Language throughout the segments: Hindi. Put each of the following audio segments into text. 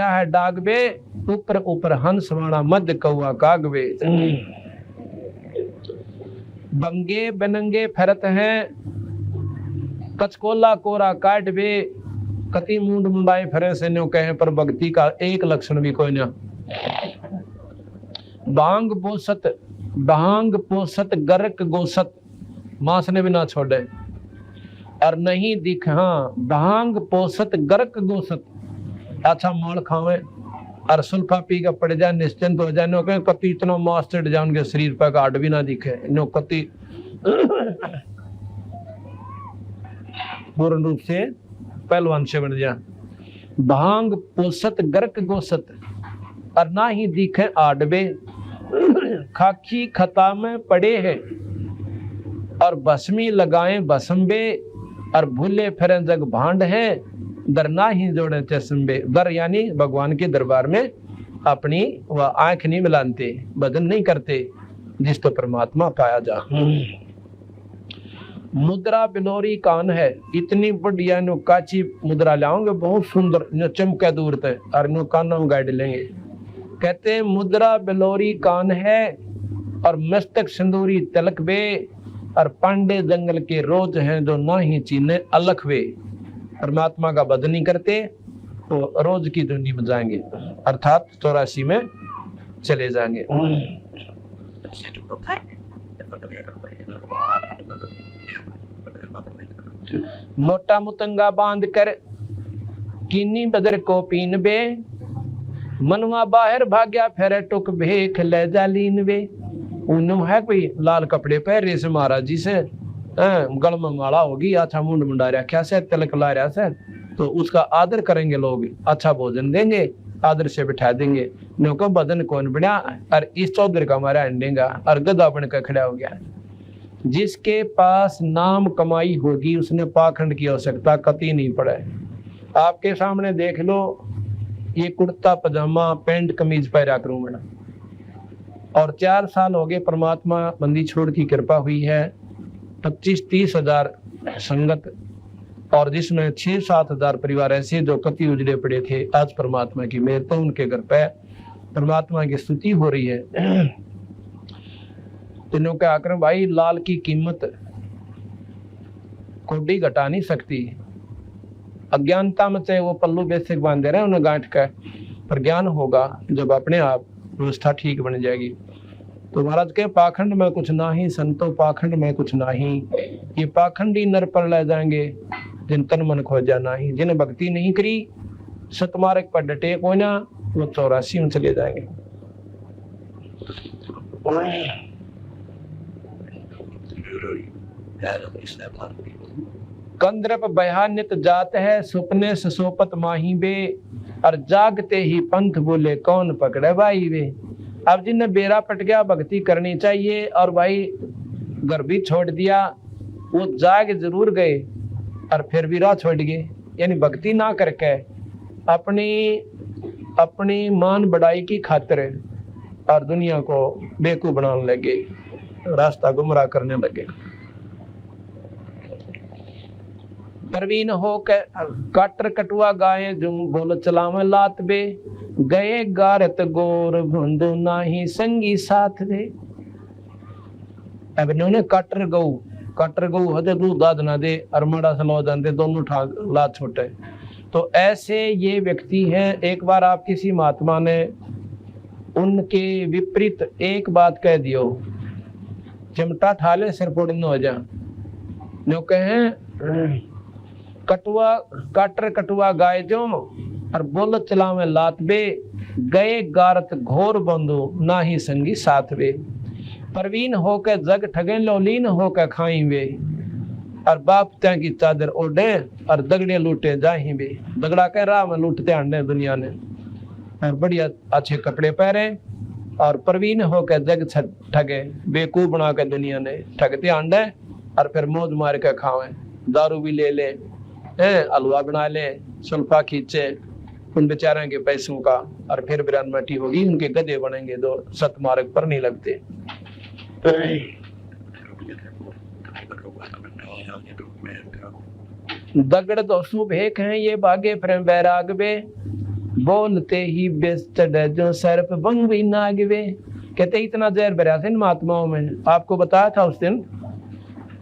आया है डागवे, ऊपर ऊपर हंस वाणा मध्य कौआ कागवे। बंगे बनंगे फरत हैं, कचकोला कोरा काटवे, कति मुंड मुंडाए फरे से न्यों कहे, पर भक्ति का एक लक्षण भी कोई ना। भांग पोसत गर्क गोसत, मांस ने भी ना छोड़े और नहीं दिख। हाँ, भांग पोसत गर्क गोसत, अच्छा माल खावे और सुल्फा पी के पड़ जाए, निश्चिंत हो जाए। नो कहे कति इतना मांस चढ़ जाए उनके शरीर पर, गाढ़ भी ना दिखे। नो कति पूर्ण रूप से पहलवान से बन जा। भांग पोसत गर्क गोसत और ना ही दिखे आडबे, खाकी खता में पड़े हैं और भस्मी लगाए भस्मबे, और भूले फिरे जग भांड है, दर ना ही जोड़े चश्मे। दर यानी भगवान के दरबार में अपनी वह आंख नहीं मिलाते, भजन नहीं करते, जिस तो परमात्मा पाया जा। मुद्रा बिलोरी कान है, इतनी बढ़िया नो काची मुद्रा लाओगे, बहुत सुंदर नो चमके दूर तक, और नो कानों में गाइड लेंगे। कहते हैं मुद्रा बिलोरी कान है और मस्तक सिंदूरी तिलक वे, और पांडे जंगल के रोज हैं जो ना ही चीने अलख वे। परमात्मा का भजन नहीं करते तो रोज की धुनी में जाएंगे, अर्थात 84 में चले जाएंगे। मोटा मुतंगा बांध कर कीनी बदर को पीन बे, मनवा बाहर भाग्या फेरे टुक भेख ले जालीन वे। उन्होंने है कोई लाल कपड़े पहरे से महाराज जी से, गल में माला होगी, अच्छा मुंड मुंडा रखा से, तिलक ला रहा से, तो उसका आदर करेंगे लोग, अच्छा भोजन देंगे, आदर से बिठा देंगे। नो को बदन कौन बना, और इस चौधरी का हमारा अंडेगा, और गदा बन कर खड़ा हो गया। जिसके पास नाम कमाई होगी उसने पाखंड की आवश्यकता कतई नहीं पड़े। आपके सामने देख लो, ये कुर्ता पजामा पैंट कमीज पहरा करूं मैं, और 4 साल हो गए परमात्मा बंदी छोड़ की कृपा हुई है, 25-30 हजार संगत, और जिसमें 6-7 हजार परिवार ऐसे जो कति उजड़े पड़े थे, आज परमात्मा की मेहर तो उनके घर पे परमात्मा की स्तुति हो रही है। तीनों के आकर भाई लाल की कीमत कोडी घटा नहीं सकती। अज्ञानता में चाहे वो पल्लू बेसिक बांध दे रहे हैं उन्हें गांठ का, पर ज्ञान होगा जब अपने आप व्यवस्था ठीक बन जाएगी। तो महाराज के पाखंड में कुछ ना ही, संतो पाखंड में कुछ ना ही, ये पाखंडी नर पर ले जाएंगे जिन तन मन खो जाना ही। जिन्हें भक्ति नहीं करी, सतमार्ग पर डटे को ना, वो 84 में चले जाएंगे। कंद्रप बयानित जात है, सुपने से सोपत माही बे, और जागते ही पंथ बोले कौन पकड़े भाई वे। अब जिन्हें बेरा पट गया, भक्ति करनी चाहिए, और भाई घर भी छोड़ दिया, वो जाग जरूर गए और फिर भी राह छोड़ गए, यानी भक्ति ना करके अपनी मान बढ़ाई की खातिर और दुनिया को बेवकूफ बनाने लगे, रास्ता गुमराह करने लगे। प्रवीण हो के काटर कटुआ गाये, जो बोल चलावे लात बे, गए गारत गोर भुंदु नाही संगी साथ दे। अब इन्होंने काटर गऊ हदे दूध दाद ना दे, और मड़ा सलो जाते दोनों ठाक लात छोटे। तो ऐसे ये व्यक्ति हैं। एक बार आप किसी महात्मा ने उनके विपरीत एक बात कह दियो, चिमटा ठाले सिर फोड़ न हो जा। नो कहे कटुआ गाय जो, और बोल चलावे लात बे, गए गारत घोर बंधु ना ही संगी साथ वे। प्रवीण होकर जग ठगे लोलीन होकर खाई वे, और बाप त्या की चादर ओढ़े और दगड़े लूटे जाही वे। दगड़ा कह रहा में लूटते अंडे दुनिया ने, और बढ़िया अच्छे कपड़े पहने, और प्रवीण होकर जग ठगे, बेवकूफ बना कर दुनिया ने ठगते अंडे, और फिर मौज मार कर खावे, दारू भी ले ले, हलवा बना ले, सुल्फा खींचे उन बेचारों के पैसों का, और फिर बिरानमटी होगी, उनके गधे बनेंगे, दो सतमार्ग पर नहीं लगते। दगड़ दोसु भेक हैं ये भागे फिर बैराग बे, बोलते ही बेस चढ़े जो सर पे बंग भी नागवे। कहते इतना जहर भरा था इन महात्माओं में। आपको बताया था उस दिन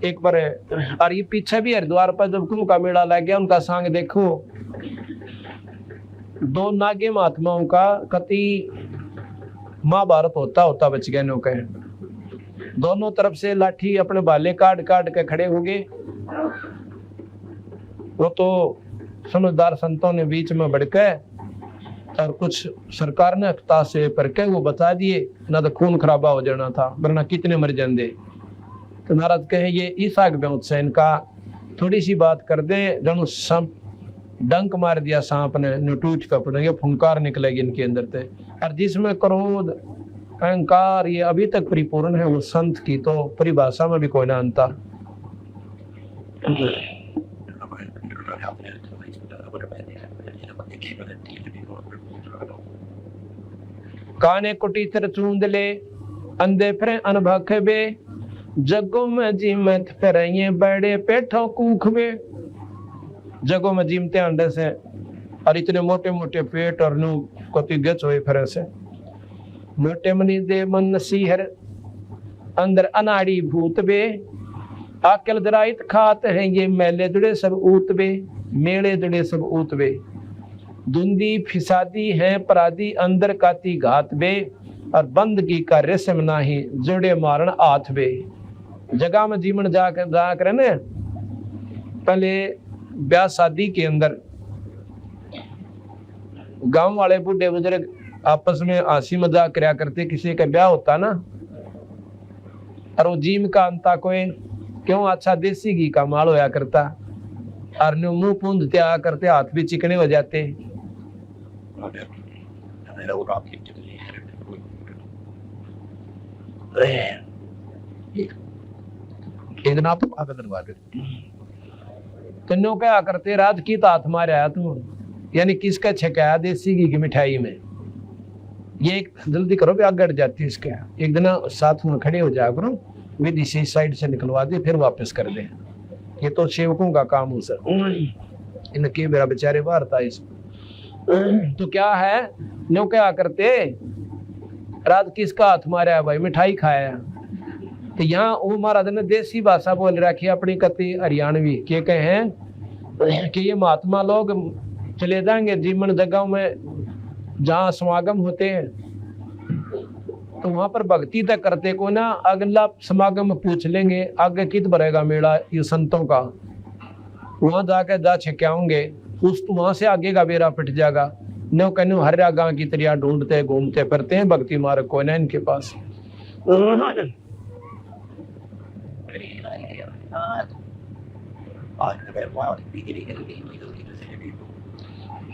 एक बार, और ये पीछे भी हरिद्वार पर जब कुंभ का मेला लग गया, उनका सांग देखो, 2 नागे महात्माओं का कति महाभारत होता होता बच गए नौके। दोनों तरफ से लाठी अपने भाले काट काट के खड़े हो गए। वो तो समझदार संतों ने बीच में बढ़के और कुछ सरकार ने हफ्ता से करके वो बता दिए, ना तो खून खराबा हो जाना था, वरना कितने मर जाते। तो महाराज कहे ये ईसा के से इनका थोड़ी सी बात कर दे, जन सब डंक मार दिया सांप ने, टूट पे पड़ेंगे, फुंकार निकलेगी इनके अंदर से। और जिसमें क्रोध अहंकार ये अभी तक परिपूर्ण है, वो संत की तो परिभाषा में भी कोई ना अंता। काने कुटीतर चूंद ले अंधे फिर अनभखबे, जगो में जीमत फिर ये बड़े पेठों कूखबे। जगो में जीमते अंडे से और इतने मोटे मोटे पेट और नु कोती गच हुए फिर से। मोटे मनी दे मन नसीहर अंदर अनाड़ी भूत बे, आकल दराइत खात है ये मेले जुड़े सब ऊत बे, मेले जुड़े सब ऊत बे। धुंदी फिसादी है पराधी अंदर काती घात बे, और बंदगी का रेशम नाही जुड़े मारण आथ बे। जगह में जीवन जाकर ने पहले ब्याह शादी के अंदर गांव वाले बूढ़े बुजुर्ग आपस में हंसी मजाक करया करते। किसी का ब्याह होता ना, और वो जीम का अंता कोई क्यों अच्छा देसी घी का माल होया करता, और मुंह पूंजते आ करते, हाथ भी चिकने हो जाते। एक दिन आप कन्नो क्या करते, रात की तो हाथ मारे आया तुम, यानी किसका छकाया देसी घी की मिठाई में। ये एक जल्दी करो भी आगे जाती है इसके। एक दिन साथ में खड़े हो जाया करो, विधि से साइड से निकलवा दे फिर वापस कर दे। ये तो सेवकों का काम हो सर, इनके मेरा बेचारे बाहर था इस। तो क्या है नो क्या करते, रात किसका हाथ मारा है भाई, मिठाई खाया। तो यहाँ वो महाराज ने देसी भाषा बोल रखी अपनी कति हरियाणवी के कहे कि ये महात्मा लोग चले जाएंगे जीवन जगह में जहाँ समागम होते हैं, तो वहां पर भक्ति तक करते को ना, अगला समागम में पूछ लेंगे आगे कित भरेगा मेला ये संतों का, वहां जाके जा छक्याओगे, उस वहां से आगे का बेरा पिट जाएगा। नो कहने हर गांव की तरह ढूंढते घूमते फिरते हैं, भक्ति मार्ग को ना इनके पास।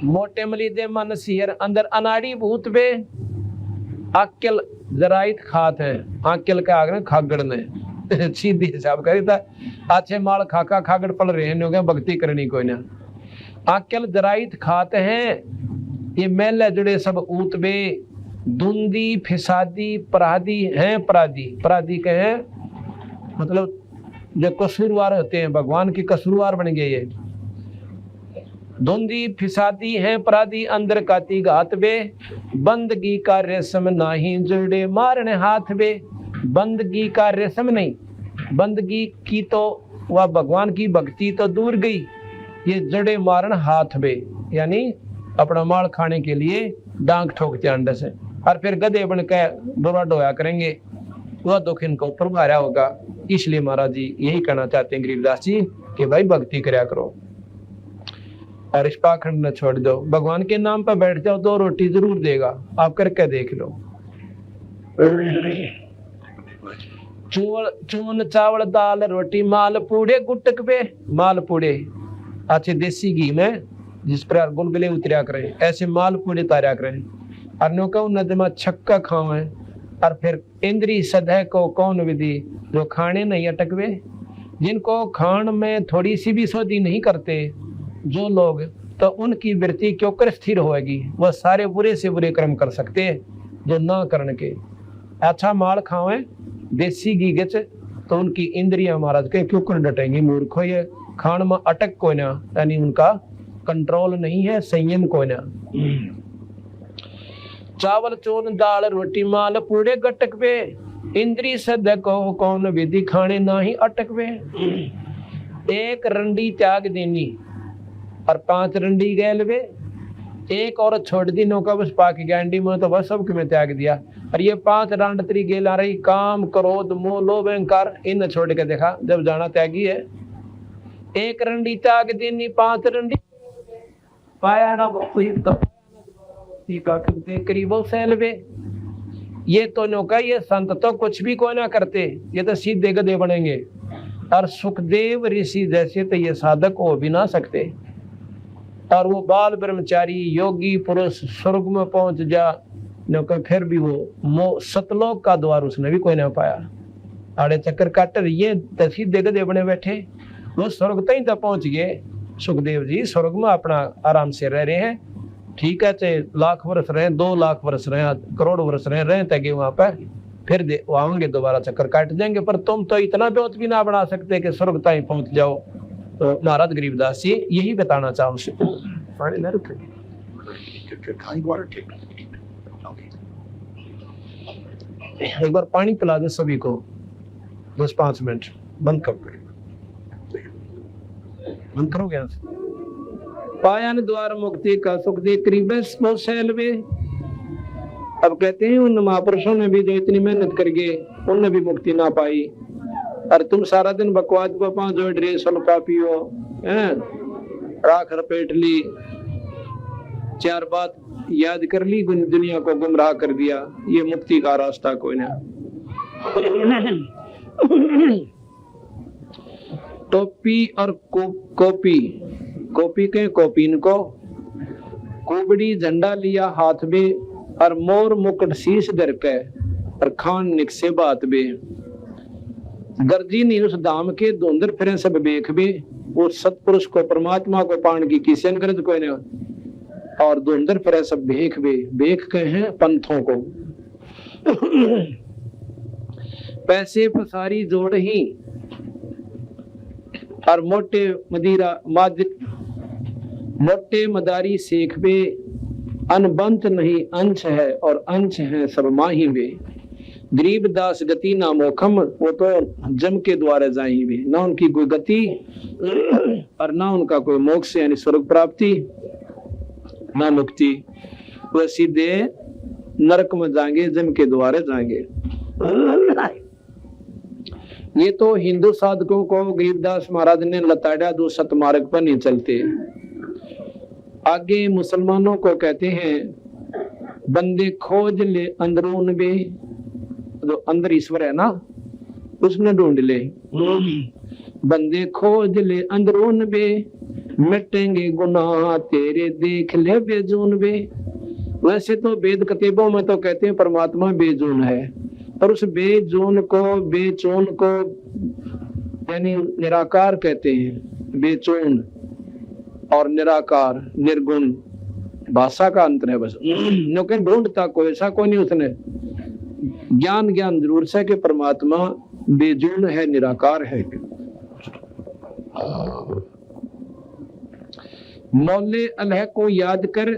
मोटे मली दे मन सियर अंदर अनाड़ी भूत बे, आकल जराइत खात है। आकल का आगे खागड़ ने सीधी हिसाब करी था, अच्छे माल खाका खागड़ पड़ रहे हैं, भक्ति करनी कोई ना। आकल जराइत खात है ये मेले जुड़े सब ऊत बे, धुंदी फिसादी पराधी हैं। पराधी के हैं मतलब जो कसूरवार होते हैं, भगवान की कसूरवार बन गए ये। धुंदी फिसादी है पराधी अंदर काती घात बे, बंदगी का रेशम नाही जुड़े मारने हाथ बे। बंदगी का रेशम नहीं, बंदगी की तो वह भगवान की भक्ति तो दूर गई, ये जड़े मारन हाथ बे, यानी अपना माल खाने के लिए डांग ठोकते अंडे से, और फिर गधे बन के डोरा डोया करेंगे, वह दुख इनको ऊपर मारा होगा। इसलिए महाराज जी यही कहना चाहते हैं गरीबदास जी कि भाई भक्ति करया करो और इस पाखंड न छोड़ दो। भगवान के नाम पर बैठ जाओ, 2 रोटी जरूर देगा, आप करके देख लो। चून चावल दाल रोटी माल पूड़े गुटक पे, माल पूड़े अच्छे देसी घी में जिस पर गुलगुले उतरिया करें, ऐसे माल पूड़े तारा करें। और नो कहूँ नदमा छक्का खावे, और फिर इंद्री सदै को कौन विधि जो खाने नहीं अटकवे। जिनको खान में थोड़ी सी भी सोधी नहीं करते जो लोग, तो उनकी वृत्ति क्यों कर स्थिर होएगी, वह सारे बुरे से बुरे कर्म कर सकते हैं जो ना करने के। अच्छा माल खावे देसी घी गच, तो उनकी इंद्रियां महाराज के क्यों कर डटेंगी। मूर्खो ये खान में अटक कोई ना, यानी उनका कंट्रोल नहीं है, संयम कोई ना। चावल चून दाल रोटी माल पूरे गटक वे, इंद्री सद को कौन विधि खाने नाही अटक वे। एक रंडी त्याग देनी और 5 रंडी गैल वे, एक और छोड़ दी नौका बस पाक गैंडी में तो बस सबके में त्याग दिया। और ये 5 रांड तेरी गेल आ रही, काम क्रोध मोह लोभ अहंकार, इन छोड़ के देखा जब जाना त्यागी है। एक रंडी त्याग देनी 5 रंडी पाया ना करीबो सैलवे। ये तो नौका ये संत तो कुछ भी कोई ना करते, ये तो सीधे गधे बनेंगे। और सुखदेव ऋषि जैसे तो ये साधक हो भी ना सकते। और वो बाल ब्रह्मचारी योगी पुरुष स्वर्ग में पहुंच जा नौका, फिर भी वो सतलोक का द्वार उसने भी कोई ना पाया। आड़े चक्कर काटर ये तो सीधे गधे बने बैठे, वो स्वर्ग तक तो पहुंच गए। सुखदेव जी स्वर्ग में अपना आराम से रह रहे हैं, ठीक है, चाहे लाख वर्ष रहे, 2 लाख वर्ष रहे, करोड़ वर्ष रहे तक वहां पर, फिर आएंगे दोबारा चक्कर काट देंगे। पर तुम तो इतना ब्योत भी ना बना सकते कि स्वर्ग तक पहुंच जाओ। तो महाराज गरीबदास जी यही बताना चाहूँ। पानी ना रुके, एक बार पानी पिला दे सभी को, 10-5 मिनट बंद करोगे। पाया न द्वार मुक्ति का सुख दे करीब सैलवे। अब कहते हैं उन महापुरुषों ने भी जो इतनी मेहनत कर गए उनने भी मुक्ति ना पाई। और तुम सारा दिन बकवास बपा जो ड्रेस हल्का पियो, राख रपेट ली, 4 बात याद कर ली, दुनिया को गुमराह कर दिया। ये मुक्ति का रास्ता कोई ना। टोपी और कॉपी, कॉपी के कॉपीन को, कुबड़ी झंडा लिया हाथ में, और मोर मुकुट शीश धर के, और खान निकसे बात बे। गर्जी नहीं उस दाम के धुंधर फिरे सब बेख बे। वो सतपुरुष को परमात्मा को पान की किसी गरज कोई ने, और धुंधर फिरे सब बेख बे। बेख के हैं पंथों को। पैसे पसारी जोड़ ही, और मोटे मदिरा मोटे मदारी सेख बे। अनबंत नहीं अंश है, और अंश है सब माही वे। गरीबदास गति ना मोखम, वो तो जम के द्वारा जाही वे। ना उनकी कोई गति और ना उनका कोई मोक्ष यानी स्वर्ग प्राप्ति, ना मुक्ति। वह सीधे नरक में जाएंगे, जम के द्वारा जाएंगे। ये तो हिंदू साधकों को गरीबदास महाराज ने लताड़ा, दो सत मार्ग पर नहीं चलते। आगे मुसलमानों को कहते हैं बंदे खोज ले अंदरून बे, जो अंदर ईश्वर है ना उसने ढूंढ ले। बंदे खोज ले अंदरून बे, मिटेंगे गुनाह तेरे देख ले बेजून बे। वैसे तो वेद कतीबों में तो कहते हैं परमात्मा बेजून है, पर उस बेजून को बेचून को यानी निराकार कहते हैं। बेचून और निराकार निर्गुण भाषा का अंतर है बस। लेकिन ढूंढता कोई ऐसा कोई नहीं उसने। ज्ञान जरूर से कि परमात्मा बेजून है, निराकार है। मौले अल्लाह को याद कर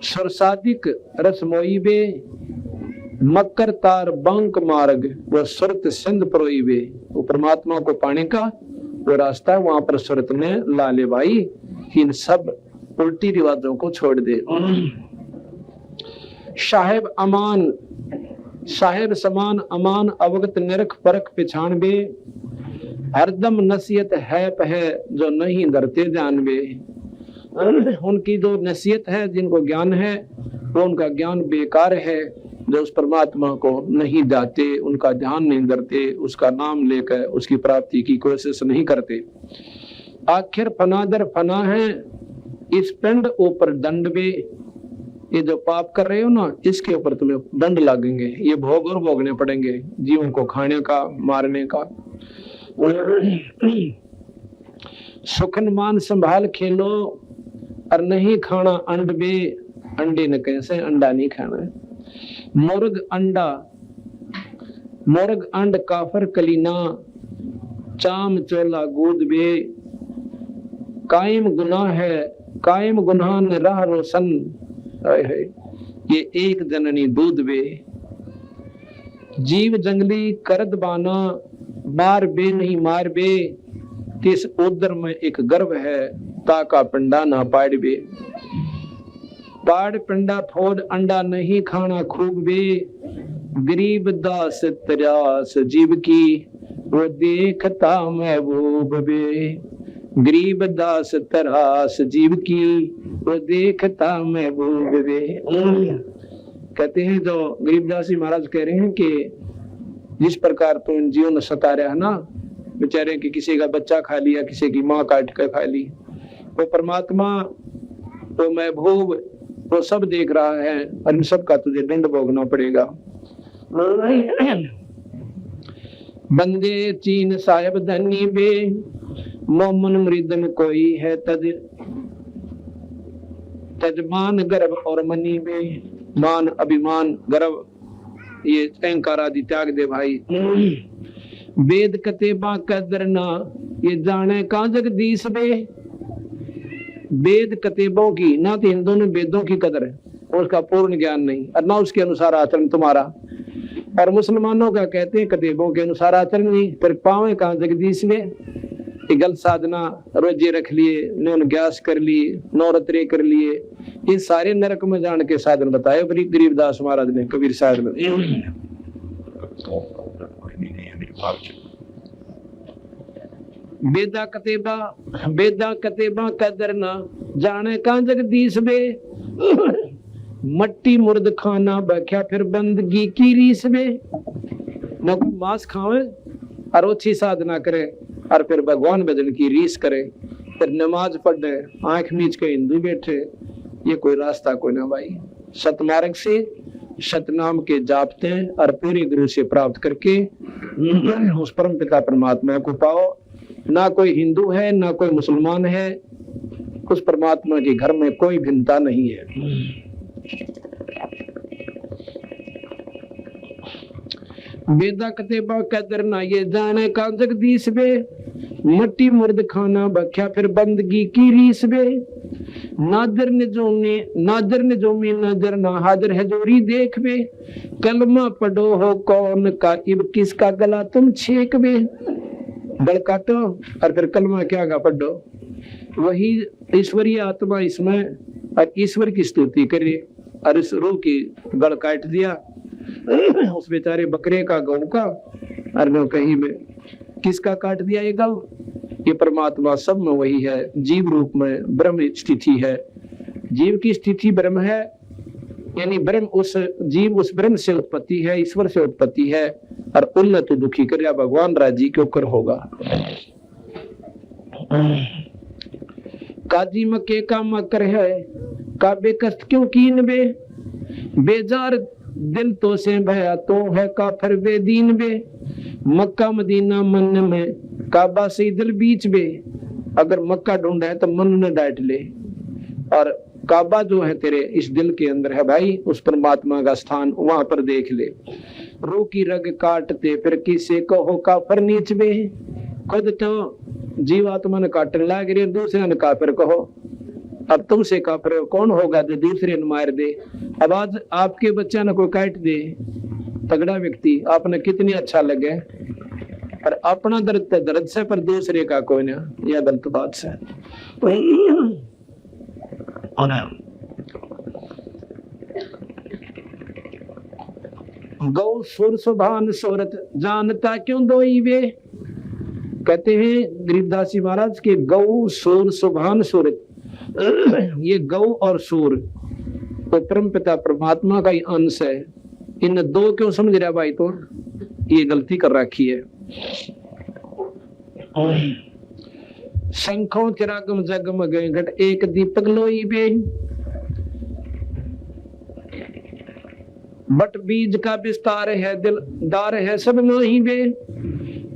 सरसादिक रसमोई बे। मकर तार बंक मार्ग वो सुरत सिंध परोई बे। वो परमात्मा को पाने का वो रास्ता है, वहां पर सुरत ने लाले भाई इन सब उल्टी रिवाजों को छोड़ दे। साहेब अमान साहेब समान अमान अवगत निरख परख पिछान बे। हरदम नसीहत है पह जो नहीं डरते जानबे। उनकी जो नसीहत है, जिनको ज्ञान है, वो उनका ज्ञान बेकार है। जो उस परमात्मा को नहीं जाते, उनका ध्यान नहीं करते, उसका नाम लेकर उसकी प्राप्ति की कोशिश नहीं करते। आखिर फनादर फना है इस पिंड ऊपर दंड बे। ये जो पाप कर रहे हो ना, इसके ऊपर तुम्हें दंड लगेंगे। ये भोग और भोगने पड़ेंगे, जीवों को खाने का, मारने का। सुखन मान संभाल खेलो और नहीं खाना अंड बे। अंडे न कैसे, अंडा नहीं खाना है। मुर्ग अंडा मुर्ग अंड काफर कलीना। चाम चोला गूद बे। कायम गुनाह है कायम गुनाह न राह रोशन। ये एक जननी दूध बे, जीव जंगली करद बाना, मार बे नहीं मार बे, तिस उदर में एक गर्व है, ताका पिंडा ना पाड़ बे। पाड़ पिंडा फोड़ अंडा नहीं खाना खूब बे, गरीब दास तरास जीव की, वो देखता महबूब बे। गरीब दास तरास जीव की, वो देखता महबूब बे। कहते हैं जो गरीबदास जी महाराज कह रहे हैं कि जिस प्रकार तो जीवन सता रहा है ना, बेचारे कि किसी का बच्चा खा लिया, किसी की माँ काट कर खा ली, वो परमात्मा वो महबूब वो सब देख रहा है और इन सब का तुझे दंड भोगना पड़ेगा। बंदे चीन साहेब धनी बे, मोमन मृदन कोई है तज, तजमान गर्भ और मनी बे। मान अभिमान गर्व ये अहंकार आदि त्याग दे भाई। वेद कतेबा कदरना, ये जाने का जगदीश बे। वेद कतेबों की ना तो हिंदुओं ने वेदों की कदर है, उसका पूर्ण ज्ञान नहीं और ना उसके अनुसार आचरण तुम्हारा, और मुसलमानों का कहते हैं कतेबों के अनुसार आचरण नहीं, फिर पावे कहाँ जगदीश में। गलत साधना रोजे रख लिए, नौन ग्यास कर लिए, नौरत्रे कर लिए, ये सारे नरक में जान के साधन बताए गरीबदास महाराज ने कबीर साहब ने। बेदा कतेबा कदरना, जाने का जगदीश बे। मट्टी मुर्द खाना बख्या फिर बंदगी की रीस में। न कोई मांस खावे और अच्छी साधना करे और फिर भगवान भजन की रीस करे, फिर नमाज पढ़े, आंख मीच के हिंदू बैठे, ये कोई रास्ता कोई ना भाई। सतमार्ग से सतनाम के जापते और पूरी गुरु से प्राप्त करके उस परम पिता परमात्मा को पाओ। ना कोई हिंदू है ना कोई मुसलमान है, उस परमात्मा के घर में कोई भिन्नता नहीं है। वेदा कतेबा कदरना, ये जाने का जगदीश बे। मट्टी मुर्द खाना बख्या फिर बंदगी की रीस बे। नादर ने जोमी नजर ना हाजिर है जोरी देख बे। कलमा पढ़ो हो कौन का इब किसका गला तुम छेक बे। गल काटो और फिर कलमा क्या गा पढ़ो, वही ईश्वरीय आत्मा इसमें और ईश्वर की स्तुति करे, और इस रूह की गल काट दिया उस बेचारे बकरे का गऊ का, और न कहीं में किसका काट दिया ये गल। ये परमात्मा सब में वही है, जीव रूप में ब्रह्म स्थिति है। जीव की स्थिति ब्रह्म है, यानी ब्रह्म उस जीव उस ब्रह्म से उत्पत्ति है, ईश्वर से उत्पत्ति है, और उन्नत दुखी कर भगवान राजी के ऊपर होगा। काजी मके का मकर है, का बेकस्त क्यों कीन बे। बेजार दिल तो से भया तो है काफिर बेदीन बे। मक्का मदीना मन में काबा से दिल बीच बे। अगर मक्का ढूंढा है तो मन में डांट ले, और काबा जो है तेरे इस दिल के अंदर है भाई, उस परमात्मा का स्थान वहां पर देख ले। रूह की रग काटते फिर किसे कहो काफिर नीच बे। खुद तो जीवात्मा ने काटने लग रही, दूसरे ने काफिर कहो। अब तुमसे काफिर कौन होगा जो दूसरे ने मार दे। अब आज आपके बच्चा ने कोई काट दे, तगड़ा व्यक्ति आपने कितनी अच्छा लगे, पर अपना दर्द से पर दूसरे का कोई ना, यह गलत बात से। गौ सुर सुभान सूरत जानता क्यों दोई वे। कहते हैं गरीबदासी महाराज के गौ सुर सुभान सूरत, ये गौ और सूर तो परम पिता परमात्मा का ही अंश है। इन दो क्यों समझ रहा भाई, तो ये गलती कर रखी है। शंखों चिरागम जगमग घट एक दीपक लोई बे। बट बीज का विस्तार है दिलदार है सब नहीं बे।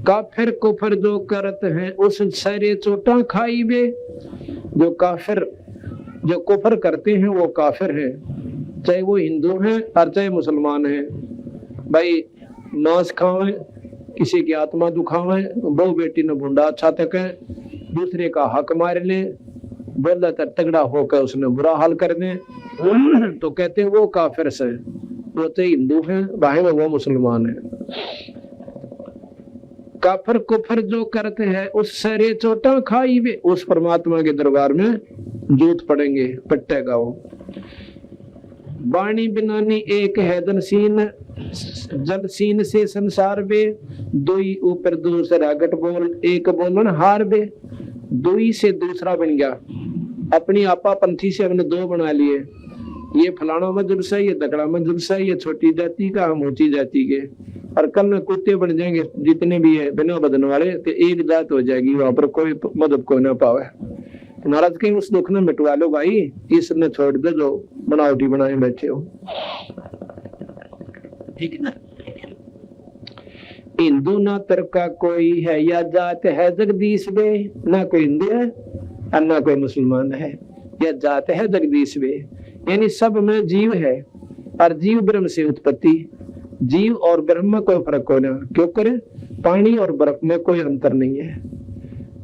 काफिर कुफर जो करत है उस सारे चोटा खाई बे। जो काफिर जो कुफर करते हैं वो काफिर है, चाहे वो हिंदू हैं और चाहे मुसलमान हैं। भाई मांस खावे, किसी की आत्मा दुखावे, बहु बेटी ने भुंडा अच्छा तक है, दूसरे का हक मार ले, बोला तो तगड़ा होकर उसने बुरा हाल कर दे तो कहते हैं वो काफिर से, वो तो हिंदू है भाई में वो मुसलमान है। काफिर कुफर जो करते हैं उस सरे चोटा खाई वे, उस परमात्मा के दरबार में जूत पड़ेंगे पट्टेगा वो। बाणी बिनानी एक है धनसीन, जल सीन से संसार बे, दुई ऊपर दूसरा गट बोल, एक बोलन हार बे। दुई से दूसरा बन गया, अपनी आपा पंथी से हमने दो बना लिए, ये फलाना मजहब से, ये दकड़ा मजहब से, ये छोटी जाति का, हम ऊंची जाति के, और कल में कुत्ते बन जाएंगे जितने भी है बिना बदन वाले, तो एक जात हो जाएगी, वहां पर कोई मदद को ना पावे। महाराज कहीं उस दुख ने मिटवा लो भाई, इसने छोड़ दे जो बनावटी बनाए बैठे हो, ठीक है ना। हिंदू ना तरका कोई है या जात है जगदीश वे, ना कोई हिंदू है और ना कोई मुसलमान है, या जात है जगदीश वे, यानी सब में जीव है और जीव ब्रह्म से उत्पत्ति। जीव और ब्रह्म में कोई फर्क होना, क्यों करे, पानी और बर्फ में कोई अंतर नहीं है।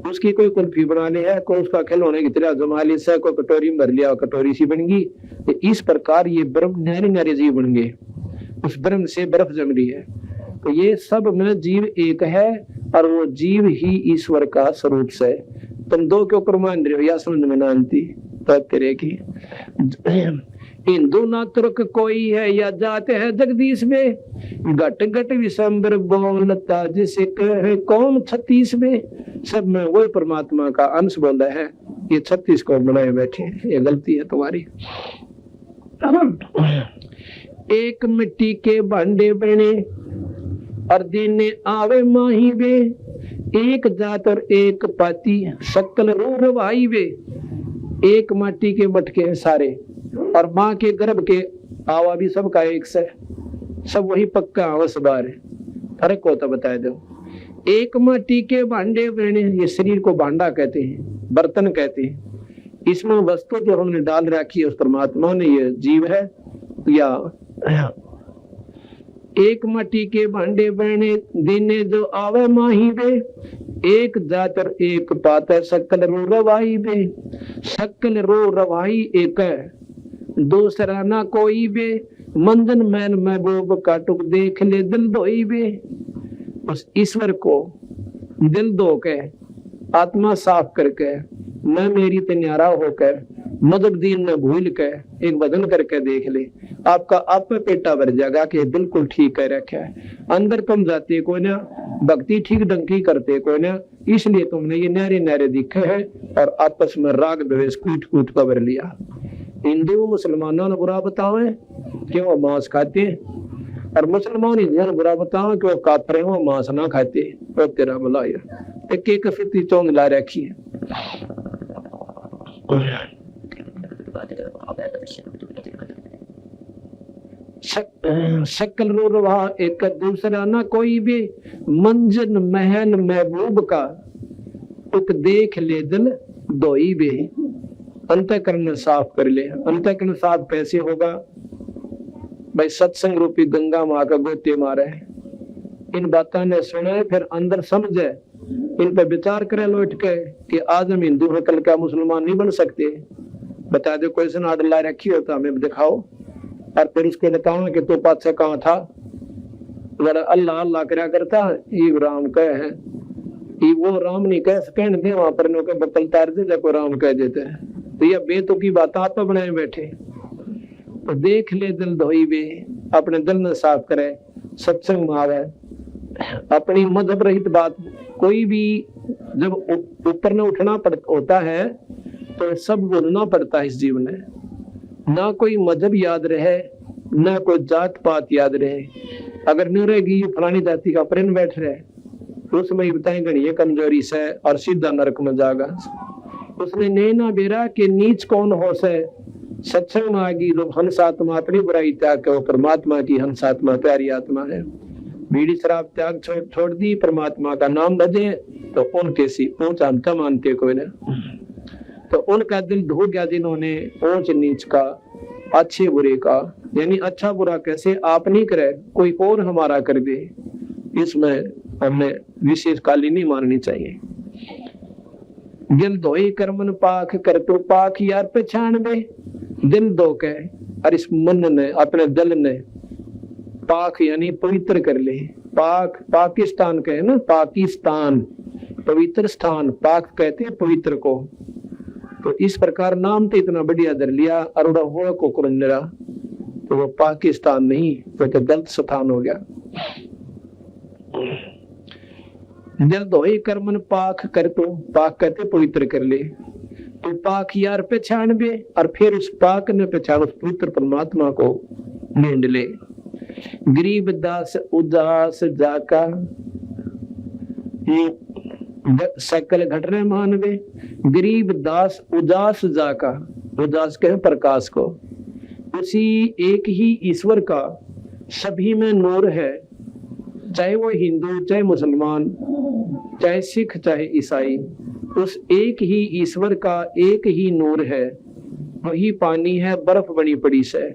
उसकी कोई कुल्फी बना ली है, कोई उसका खिलौने की तरह जमा ली से, कोई कटोरी में भर लिया कटोरी सी बन गई। तो इस प्रकार ये ब्रह्म नारे नारे जीव बन गए, उस ब्रह्म से बर्फ जम रही है। तो ये सब में जीव एक है और वो जीव ही ईश्वर का स्वरूप से। तुम दो क्यों मान रहे हो या समझ में ना आती तो तेरे की। हिंदू ना तुर्क कोई है या जात है जगदीश में, घट घट विशंबर बोलता जिसे कहे कौम 36 में, सब में वही परमात्मा का अंश बोला है। ये 36 को बनाए बैठे, ये गलती है तुम्हारी। एक मिट्टी के भांडे बने और दिन आवे माही वे, एक जात और एक पाती सकल रो रवाई वे। एक माटी के मटके हैं सारे और माँ के गर्भ के आवा भी सबका एक से, सब वही पक्का आवस बार है, फर्क होता बताए दो। एक माटी के भांडे बने, ये शरीर को भांडा कहते हैं, बर्तन कहते हैं। इसमें वस्तु जो हमने डाल रखी है उस परमात्मा ने, ये जीव है। या एक माटी के भांडे बने दिने जो आवे माही वे, एक जात और एक पात है सकल रो रवाई वे। सकल रो रवाई एक है, दूसरा ना कोई वे। मंदन मैन महबूब का टुक देख ले दिल धोई वे। उस ईश्वर को दिल धो के आत्मा साफ करके मैं मेरी तन्यारा होकर मदद दीन न भूल के एक बदन करके देख ले, आपका आप पेटा भर जाएगा कि बिल्कुल ठीक है रखा है। अंदर तुम जाते को ना, भक्ति ठीक ढंग की करते को ना, इसलिए तुमने ये नारे नारे दिखे हैं और आपस में राग द्वेष कूट कूट का भर लिया। हिंदू मुसलमानों ने बुरा बतावे कि वो मांस खाते हैं, और मुसलमान हिंदुओं ने बुरा बतावे कि वो काफिर हैं, वो मांस ना खाते। तो तेरा भला यार एक फिफ्टी चौंग ला रखी है। शक्ल रो रहा एक दूसरा ना कोई भी, मंजन महल महबूब का उक देख ले दिल धोई बे। अंतःकरण साफ कर ले। अंतःकरण साफ कैसे होगा भाई, सत्संग रूपी गंगा माँ का गोते मारे, इन बातों ने सुने फिर अंदर समझे, इन पे विचार करे लौट के कि आज हम हिंदू हैं कल क्या मुसलमान नहीं बन सकते। बता दो कोई सन आडला रखी हो तो हमें दिखाओ, और फिर उसके बताओ कि तो पास कहाँ था, अल्लाह अल्लाह करा करता ये राम कह है, ये वो राम नहीं कह सके वहां पर बकल तार दे जाको राम कह देते हैं। तो ये बेतों की बात आप बनाए बैठे। तो देख ले दिल धोई वे, अपने दिल ने साफ करे, सत्संग में आवे, अपनी मजहब रहित बात कोई भी जब ऊपर न उठना होता है तो सब बोलना पड़ता है इस जीवन में। ना कोई मजहब याद रहे, ना कोई जात पात याद रहे। अगर नहीं रहेगी फलानी जाति का प्रेम बैठ रहे तो उसमें बताएंगे ये कमजोरी से और सीधा नरक में जाएगा। उसने नैना बेरा के नीच कौन हो से, सत्संग में आगी लोग हंस आत्मा अपनी बुराई त्याग के वो परमात्मा की हंस आत्मा प्यारी आत्मा है। बीड़ी शराब त्याग छोड़ दी, परमात्मा का नाम बजे तो उनके सी ऊंचा अंत मानते कोई ना। तो उनका दिल धो गया जिन्होंने ऊंच नीच का, अच्छे बुरे का, यानी अच्छा बुरा कैसे आप नहीं करे कोई और हमारा कर दे, इसमें हमें विशेष काली नहीं माननी चाहिए। दिल धोई कर्मन पाख कर तो पाख यार पहचान में। दिल धो के और इस मन ने अपने दिल ने पाक यानी पवित्र कर ले। पाक पाकिस्तान कहे ना, पाकिस्तान पवित्र स्थान, पाक कहते हैं पवित्र को। तो इस प्रकार नाम तो इतना बढ़िया धर लिया अरुड़ा हुआ को कुरंजरा, तो वो पाकिस्तान नहीं तो गलत स्थान हो गया। दिल धोई कर्मन पाक कर तो पाक कहते पवित्र कर ले तो पाक यार पहचान बे, और फिर उस पाक ने पहचान उस पवित्र परमात्मा को ढूंढ ले। गरीब दास उदास जाका सकल घट रहे मानवे। गरीब दास उदास जाका, उदास कहे प्रकाश को, उसी एक ही ईश्वर का सभी में नूर है, चाहे वो हिंदू चाहे मुसलमान चाहे सिख चाहे ईसाई, उस एक ही ईश्वर का एक ही नूर है। वही पानी है, बर्फ बनी पड़ी से,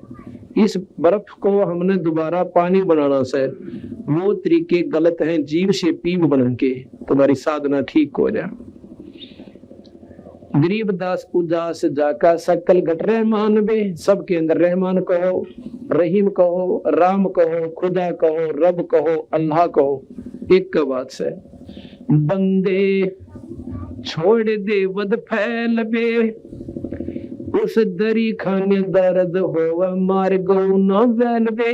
इस बर्फ को हमने दोबारा पानी बनाना से, वो तरीके गलत हैं। जीव से पीव बन के तुम्हारी साधना ठीक हो जाए। गरीब दास उदास जाका सकल घट रहमान बे, सबके अंदर रहमान कहो, रहीम कहो, राम कहो, खुदा कहो, रब कहो, अल्लाह कहो, एक का बात से। बंदे छोड़ दे वद फैल बे, उस दरी खाने दर्द होवा मार गौ न वैल बे।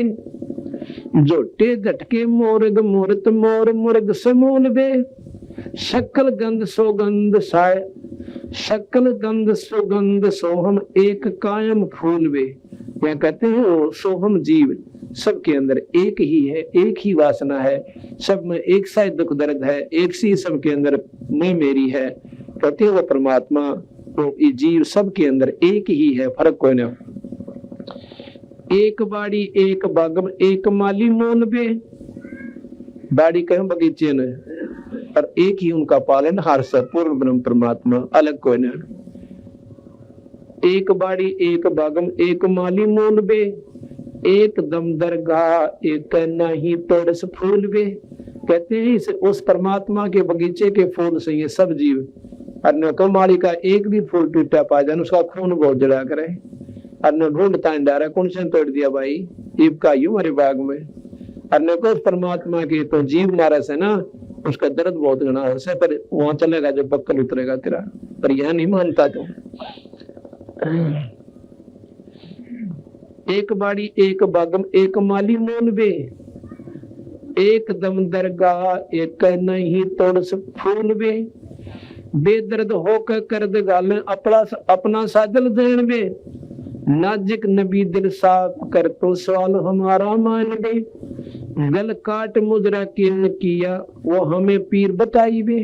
जोटे झटके मोरग मूर्त मोर मुर्ग समूल बे, शकल गंध सौगंध साय, शकल गंध सुगंध सोहम एक कायम फूल बे। क्या कहते हैं वो सोहम जीव सबके अंदर एक ही है, एक ही वासना है, सब में एक सा दुख दर्द है, एक सी सबके अंदर मैं मेरी है। कहते हैं वो परमात्मा तो ये जीव सबके अंदर एक ही है, फर्क कोई ना। एक बाड़ी एक बागम एक माली मोल बे, बाड़ी कहे बगीचे ने, और एक ही उनका पालन हार से पूर्ण ब्रह्म परमात्मा, अलग कोई ना। एक बाड़ी एक बागम एक माली मोल बे, एक दम दरगाह एक नहीं तोड़स फूल बे। कहते हैं इस उस परमात्मा के बगीचे के फूल से ये सब जीव, अन्य कमाली का एक भी फूल टूटा पा जाए उसका खून बहुत जला करे, अन्य ढूंढता डारा कौन से तोड़ दिया भाई ईब का यूं हमारे बाग में। अन्य को उस परमात्मा के तो जीव नारा से ना उसका दर्द बहुत गना है, पर वहां चलेगा जब बक्कल उतरेगा तेरा, पर यह नहीं मानता तो। एक बाड़ी एक बागम एक माली मोल बे, एक दम दरगाह एक नहीं तोड़ फूल बे। बेदर्द होकर कर्द गाले अपना साजल देन बे, नाजिक नबी दिल साफ कर तो सवाल हमारा मान बे। गल काट मुजरा किन किया वो हमें पीर बताई बे।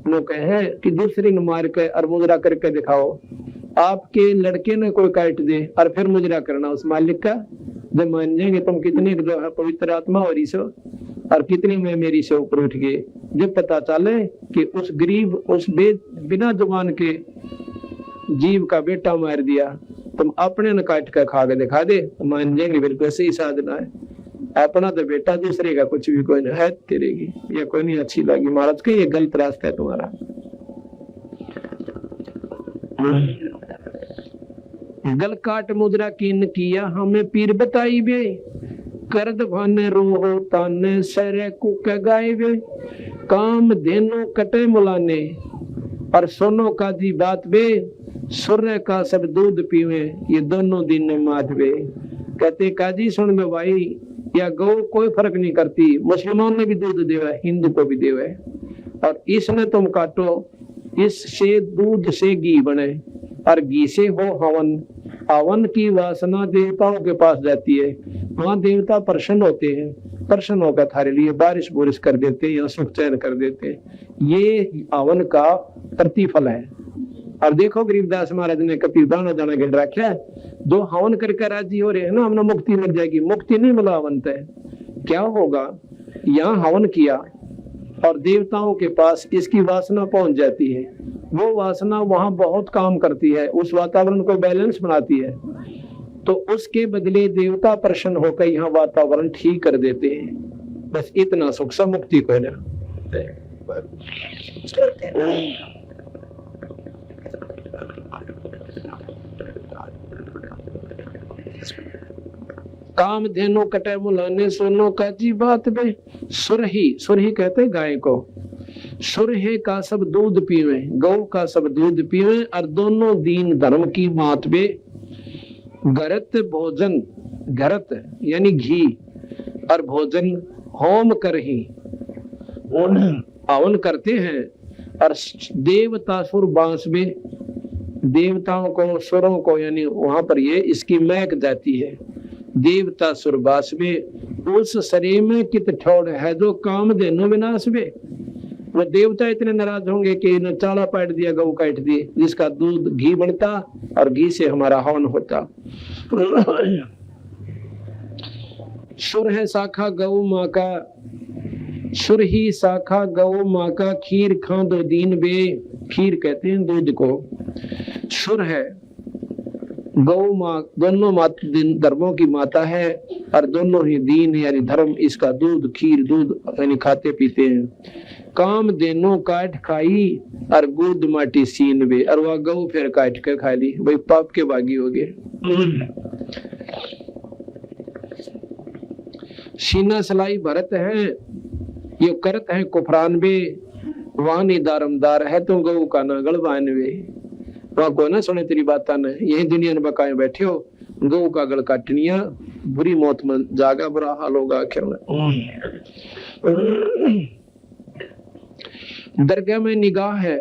लोग कहे कि दूसरे ने मार के और मुजरा करके दिखाओ, आपके लड़के ने कोई काट दे और फिर मुजरा करना उस मालिक का, जब मान जाएंगे तुम कितनी जो है पवित्र आत्मा हो रही सो और कितनी में मेरी से ऊपर उठ गए। जब पता चले कि उस गरीब उस बिना जुबान के जीव का बेटा मार दिया, तुम अपने न काट कर खा के दिखा दे, मान जाएंगे बिल्कुल सही साधना है। अपना तो बेटा दूसरे का कुछ भी कोई है तेरे की या कोई नहीं अच्छी लगी महाराज के, ये गलत रास्ता है तुम्हारा। गल काट मुद्रा किन किया हमें पीर बताई बे, करद भाने रोहो ताने सरे कुक गाय बे। काम देनो कटे मुलाने और सोनो का दी बात बे, सूर्य का सब दूध पीवे ये दोनों दिन मात बे। कहते काजी सुन में भाई या गौ कोई फर्क नहीं करती, मुसलमान ने भी दूध देवे हिंदू को भी देवे, और इसने तुम काटो, इससे दूध से घी बने और घी से हो हवन। हवन की वासना देवताओं के पास जाती है, वहां देवता प्रसन्न होते हैं, प्रसन्न होकर थारे लिए बारिश बुरिश कर देते हैं या सुख चैन कर देते हैं। ये हवन का प्रतिफल है। और देखो गरीबदास महाराज ने कभी दाना दाना गिन रखा है, जो हवन करके राजी हो रहे हैं ना हमने मुक्ति मिल जाएगी, मुक्ति नहीं मिला हवन तय। क्या होगा, यहाँ हवन किया और देवताओं के पास इसकी वासना पहुंच जाती है, वो वासना वहां बहुत काम करती है, उस वातावरण को बैलेंस बनाती है, तो उसके बदले देवता प्रसन्न होकर यहाँ वातावरण ठीक कर देते हैं। बस इतना सुख सब मुक्ति को है ना। काम धेनु कटे मुलाने सोनो काची बात बे। सुरही, सुरही कहते गाय को। सुरहे का सब दूध पीवे, गौ का सब दूध पीवे, और दोनों दीन धर्म की बात बे। घरत भोजन, घरत यानी घी, और भोजन होम करही, हवन करते हैं। और देवता सुर बांस में, देवताओं को सुरों को यानी वहां पर ये इसकी महक जाती है। देवता सुरबास में उस शरीर में कित ठोड़ है जो काम देनो विनाश में। वो देवता इतने नाराज होंगे कि न चाला पाट दिया, गऊ काट दिए, जिसका दूध घी बनता और घी से हमारा हवन होता। सुर है शाखा गऊ माँ का, सुर ही शाखा गऊ माँ का, खीर खा दो दीन बे। खीर कहते हैं दूध को। सुर है गौ माँ, दोनों धर्मों की माता है, और दोनों ही दीन यानी धर्म, इसका दूध खीर दूध यानी खाते पीते हैं। काम देनो काट खाई, और गुद माटी सीन बे, और वह गौ फिर काट कर खा ली, भाई पाप के बागी हो गए। सीना सलाई भरत है, ये करत है कुफरान बे। वानी दारमदार है तो गौ का ना गलबान वे। वहां को ना सुने तेरी बात न, यही दुनिया में बकाए बैठे हो, गौ का गल काटनिया, बुरी मौत में जागा, बुरा हाल होगा आखिर में। दरगाह में निगाह है,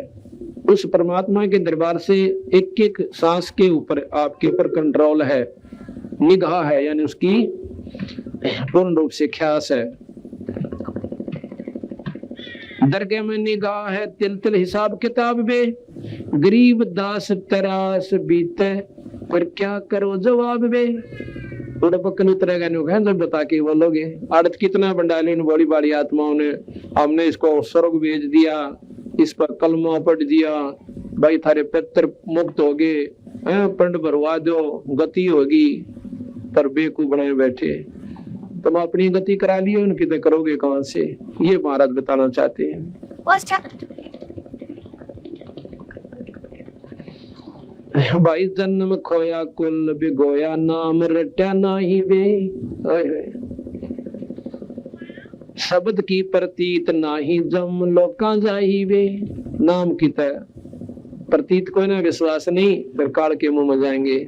उस परमात्मा के दरबार से एक एक सांस के ऊपर आपके ऊपर कंट्रोल है। निगाह है यानी उसकी पूर्ण रूप से ख्यास है। दरगाह में निगाह है, तिल तिल हिसाब किताब बे। गरीब दास तरास बीते, पर क्या करो जवाब बे। थोड़ा पक्कन उतरेगा नहीं, जब बता के बोलोगे। आड़त कितना बंडाली बड़ी बड़ी आत्माओं ने, हमने इसको स्वर्ग भेज दिया, इस पर कलमा पढ़ दिया, भाई थारे पितर मुक्त हो गए, पंड भरवा दो, गति होगी। पर बेकू बनाए बैठे, तुम अपनी गति करा लिए, उनकी तो करोगे कहां से। ये महाराज बताना चाहते हैं। भाई जन्म खोया कुल बिगोया, नाम रट्या नाही वे। शब्द की प्रतीत नाही जम लोका जाही वे। नाम की तरह प्रतीत को ना विश्वास नहीं, फिर काल के मुंह में जाएंगे।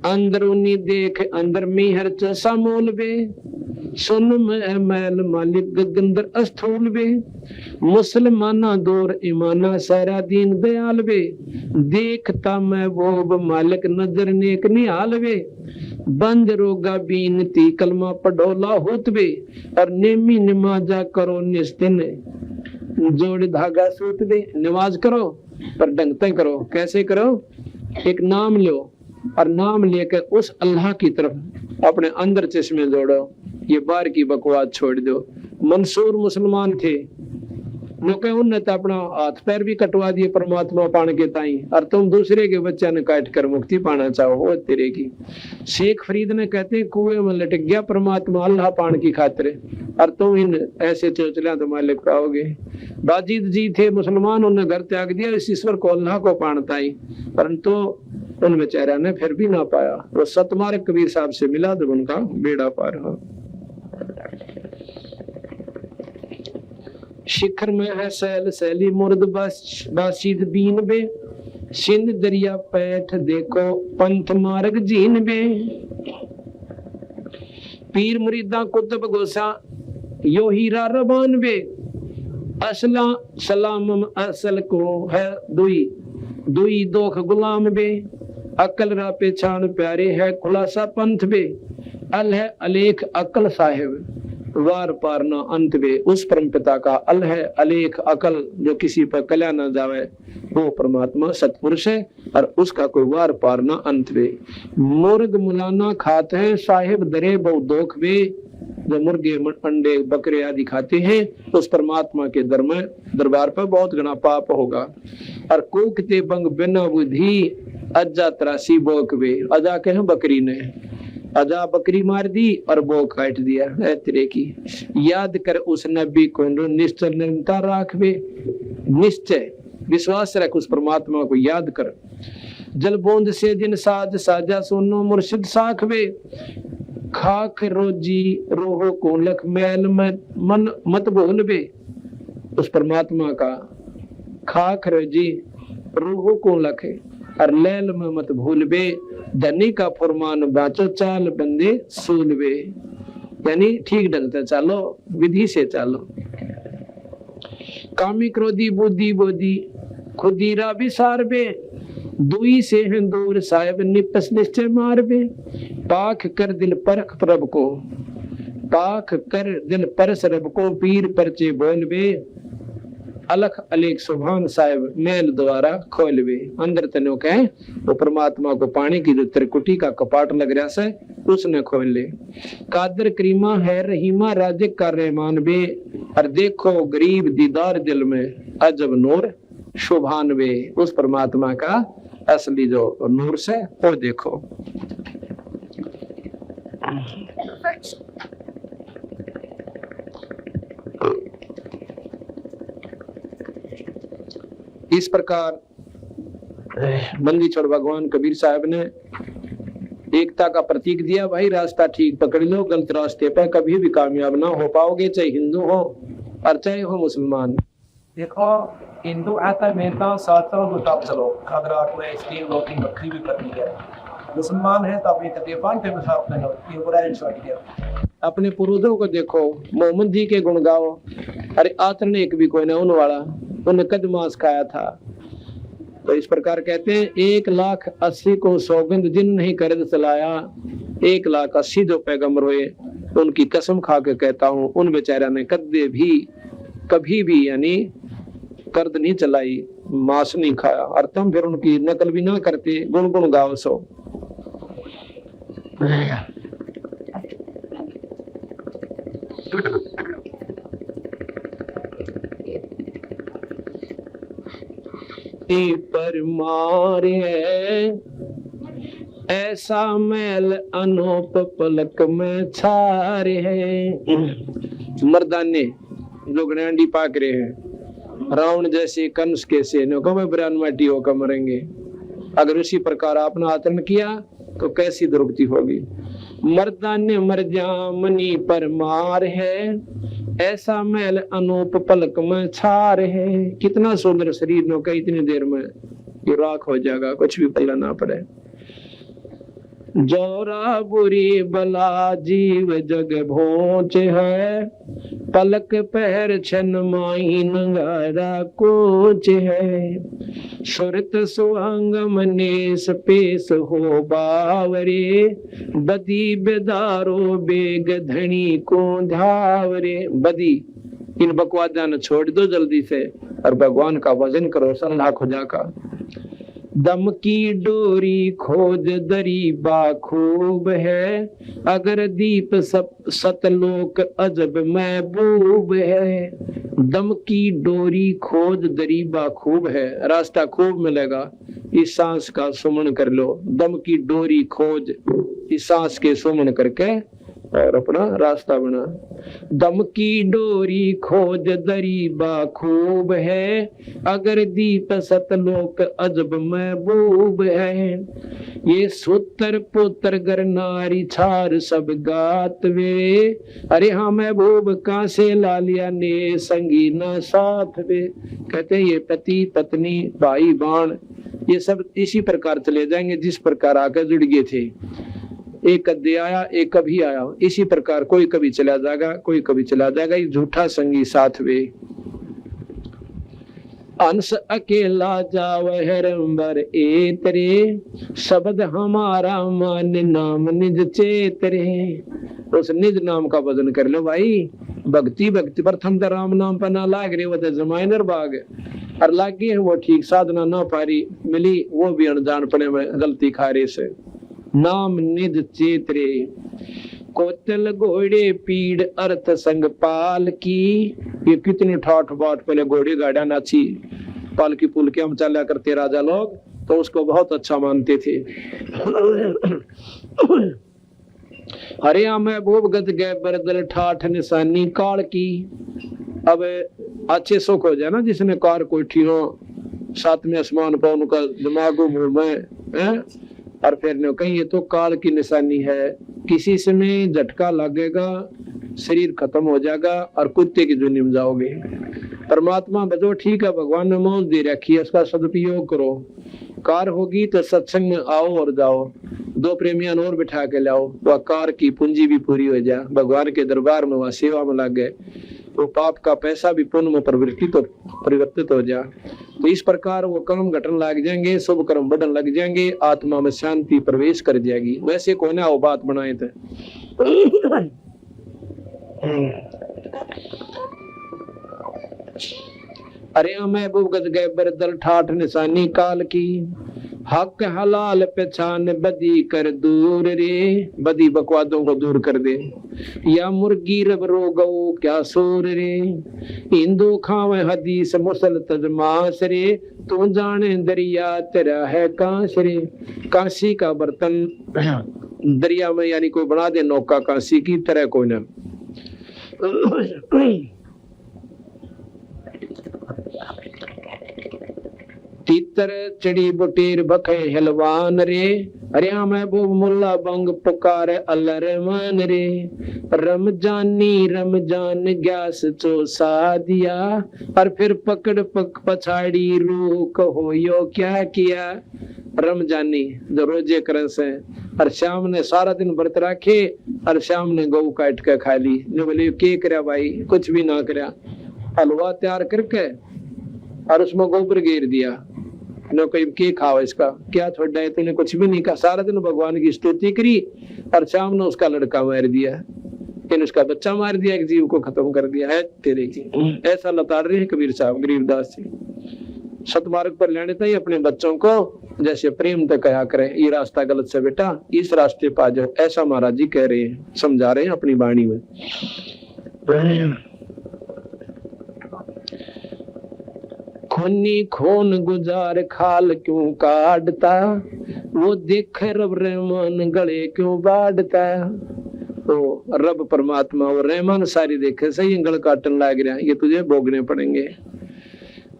अंदरूनी देख अंदर में हर चसा मोल बे। सुन में मैल मालिक गगंदर अस्थूल बे। मुसलमाना दौर ईमाना सारा दीन दयाल बे। देखता मैं वो मालिक नजर नेक निहाल बे। बंद रोगा बीनती कलमा पढ़ोला होत बे। और नेमी नमाजा करो निस्तिन, जोड़ धागा सूत बे। नमाज करो पर ढंग से करो। कैसे करो? एक नाम लो, और नाम लेकर उस अल्लाह की तरफ अपने अंदर चश्मे जोड़ो। ये बाहर की बकवास छोड़ दो। मंसूर मुसलमान थे, उन्होंने तो अपना हाथ पैर भी कटवा दिए परमात्मा पाने के ताई, और तुम दूसरे के बच्चा ने काट कर मुक्ति पाना चाहो, वो तेरे की। शेख फरीद ने कहते कुएं में लटक गया परमात्मा अल्लाह पान की खातिर, और तुम इन ऐसे चोचलियां तो मालिक पाओगे। बाजीद जी थे मुसलमान, उन्होंने घर त्याग दिया इस ईश्वर को अल्लाह को पानता ही, परंतु उन बेचारा ने फिर भी ना पाया। वो सतमार्ग कबीर साहब से मिला जब उनका बेड़ा पार हो। शिखर में है सैल सैली मुर्द बासीद बीन बे। सिंध दरिया पैठ देखो पंथ मार्ग जीन बे। पीर मुरीदा कुतुब गोसा यो हीरा रबान बे। असला सलाम असल को है दुई दुई दोख गुलाम बे। अकल रा पेछान प्यारे है खुलासा पंथ बे। अल है अलेख अकल साहिब वार पार न अंत बे। उस परम पिता का अल है अलेख अकल, जो किसी पर कल्या न जावे, वो परमात्मा सतपुरुष है, और उसका कोई वार पार न अंत बे। मुर्ग मुलाना खाते हैं साहिब दरे बहु दोख बे। जो मुर्गे अंडे बकरे आदि खाते हैं उस परमात्मा के दरबार पर बहुत घना पाप होगा। और कूकते बंग बिना बुद्धि अजा त्रासी बोक बे। अजा कहे बकरी ने, अजा बकरी मार दी और बोक काट दिया है तेरे की। याद कर उस नबी को निश्चय निरंतर राखबे। निश्चय विश्वास रख, उस परमात्मा को याद कर। जल बूंद से जिन साज साजा सुनो मुर्शिद साख वे, खाक रोजी रोहो को लख मैल मन मत भूल बे। उस परमात्मा का खाक रोजी रोहो को लख और लैल में मत भूल बे। धनी का फरमान बाचो चाल बंदे सूल बे, यानी ठीक ढंग से चालो, विधि से चालो। कामी क्रोधी बुद्धि बोधी खुदीरा विसार बे, दुई से हैं दूर साहिब निपस निश्चय मार बे। पाख कर दिल परख प्रभ को, पाख कर दिल परस रब को, पीर परचे बोल बे। अलख अलेख सुभान साहिब मैल द्वारा खोल बे। अंदर तनो कहे वो परमात्मा को पानी की जो त्रिकुटी का कपाट लग रहा से उसने खोल ले। कादर करीमा है रहीमा राजिक का रहमान बे, और देखो गरीब दीदार दिल में अजब नूर शुभान बे। उस परमात्मा का असली जो नूर से वो देखो। इस प्रकार बंदी छोड़ भगवान कबीर साहब ने एकता का प्रतीक दिया। भाई रास्ता ठीक पकड़ लो, गलत रास्ते पर कभी भी कामयाब ना हो पाओगे, चाहे हिंदू हो और चाहे हो मुसलमान। देखो हिंदू आता मेहता साथ चलो तो चलो, अगर आपको इसलिए वोटिंग बकरी भी करनी है, मुसलमान है तो अपनी तकलीफान पे साफ करो, ये बुरा है छोड़ दिया। अपने पूर्वजों को देखो, मोहम्मद जी के गुण गाओ। अरे आचरण एक भी कोई ना उन वाला, उन्हें कद मांस खाया था। तो इस प्रकार कहते हैं 1,80,000 को सौगंध जिन नहीं कर चलाया, 1,80,000 जो पैगंबर हुए उनकी कसम खा के कहता हूँ उन बेचारा ने कदे भी कभी भी यानी कर्द नहीं चलाई, मांस नहीं खाया। और तुम फिर उनकी नकल भी ना करते, गुण गुण गाओ सो। पर मारे ऐसा मैल अनूप पलक में छारे है। मर्दाने जो गणंडी पाक रहे हैं, रावण जैसे कंस के से ब्रान माटी होकर मरेंगे। अगर उसी प्रकार आपने आचरण किया तो कैसी दुर्गति होगी। मर्दाने मर जामनी पर मार है, ऐसा मैल अनूप पलक में छार है। कितना सुंदर शरीर नो का इतनी देर में ये राख हो जाएगा, कुछ भी पहला ना पड़े। जोरा बुरी बला जीव जग भोच है, पलक पैर छन माही नंगारा कोच है। सुरत सुअंग मनेस पेश हो बावरे, बदी बेदारो बेग धनी को धावरे। बदी इन बकवादा न छोड़ दो जल्दी से और भगवान का वजन करो सल्ला खुदा का। दम की डोरी खोज दरी बाखूब है, अगर दीप सतलोक अजब महबूब है। दम की डोरी खोज दरी बाखूब है, रास्ता खूब मिलेगा, इस सांस का सुमन कर लो। दम की डोरी खोज, इस सांस के सुमन करके और अपना रास्ता बना। दम की डोरी खोज दरी बाखूब है, अगर दीप सतलोक अजब महबूब है। ये सूत्र पुत्र गर नारी छार सब गात वे, अरे हाँ महबूब का से लालिया ने संगी न साथ वे। कहते हैं ये पति पत्नी भाई बाण ये सब इसी प्रकार चले जाएंगे जिस प्रकार आकर जुड़ गए थे। एक कद्दे आया एक कभी आया, इसी प्रकार कोई कभी चला जाएगा कोई कभी चला जाएगा। ये झूठा संगी साथ वे। अंश अकेला जाव हरंबर एतरे, शब्द हमारा मान नाम निज चेतरे। उस निज नाम का वजन कर लो भाई। भक्ति भक्ति प्रथम तो राम नाम पर ना लाग रहे, वो तो जमाइनर बाग और लागे वो ठीक साधना ना पारी मिली, वो भी अनजान पड़े में गलती खारे से। नाम निज चेतरे, कोतल घोड़े पीड़ अर्थ संग पाल की। ये कितनी ठाठ बाट, पहले घोड़े गाड़ा नाची पाल की पुल के हम चला करते राजा लोग, तो उसको बहुत अच्छा मानते थे। हरिया महबूब गद गए बरदल ठाठ निशानी काल की। अब अच्छे सुख हो जाए ना जिसने कार कोठी हो सातवें आसमान पर उनका दिमाग में और फिर ने कहीं ये तो काल की निशानी है, किसी समय झटका लगेगा, शरीर खत्म हो जाएगा और कुत्ते की दुनिया में जाओगे। परमात्मा बजो ठीक है, भगवान ने मौज दे रखी है, उसका सदुपयोग करो। कार होगी तो सत्संग में आओ और जाओ, दो प्रेमियां और बिठा के लाओ, वह कार की पूंजी भी पूरी हो जाए, भगवान के दरबार में वह सेवा में लग गए, तो पाप का पैसा भी पुण्य में परिवर्तित हो जाए। तो इस प्रकार वो कर्म घटन लग जाएंगे, शुभ कर्म बढ़न लग जाएंगे, आत्मा में शांति प्रवेश कर जाएगी। वैसे कौन ना वो बात बनाए थे। अरे महबूब गज गए बरदल ठाठ निशानी काल की, हक हलाल पहचान बदी कर दूर रे, बदी बकवादों को दूर कर दे। या मुर्गी रब रोगो क्या सोर रे, हिंदू खावे हदीस मुसल तजमास रे, तू जाने दरिया तेरा है कांस रे। कांसी का बर्तन दरिया में यानी कोई बना दे नौका कांसी की तरह कोई ना। तीतर चढ़ी बुटीर बखे हलवान रे, अरे महबूब मुल्ला बंग पुकार अल्लाह रहमान रे। रमजान ग्यास चोसा दिया, और फिर पकड़ पछाड़ी रूह कहो यो क्या किया। रमजानी जो रोजे कर से, और शाम ने सारा दिन व्रत रखे, और शाम ने गऊ काट के खा ली। ने बोले के करया भाई, कुछ भी ना करया, हलवा तैयार करके और उसमें गोबर घेर दिया। नो कोई के खाओ इसका क्या छोड़ा है, तूने कुछ भी नहीं कहा, सारा दिन भगवान की स्तुति करी, और शाम ने उसका लड़का मार दिया, फिर उसका बच्चा मार दिया, एक जीव को खत्म कर दिया है तेरे की। ऐसा लताड़ रहे हैं कबीर साहब गरीबदास जी। सतमार्ग पर लेने चाहिए अपने बच्चों को, जैसे प्रेम तक कहा करें, ये रास्ता गलत से बेटा, इस रास्ते पर आ जाओ, ऐसा महाराज जी कह रहे हैं, समझा रहे हैं अपनी वाणी में। खूनी खून गुजार खाल क्यों काटता, वो देख रब रहमान गले क्यों बाढ़ता। तो रब परमात्मा और रहमान सारी देखे सही गल काटन लग रहा, ये तुझे भोगने पड़ेंगे।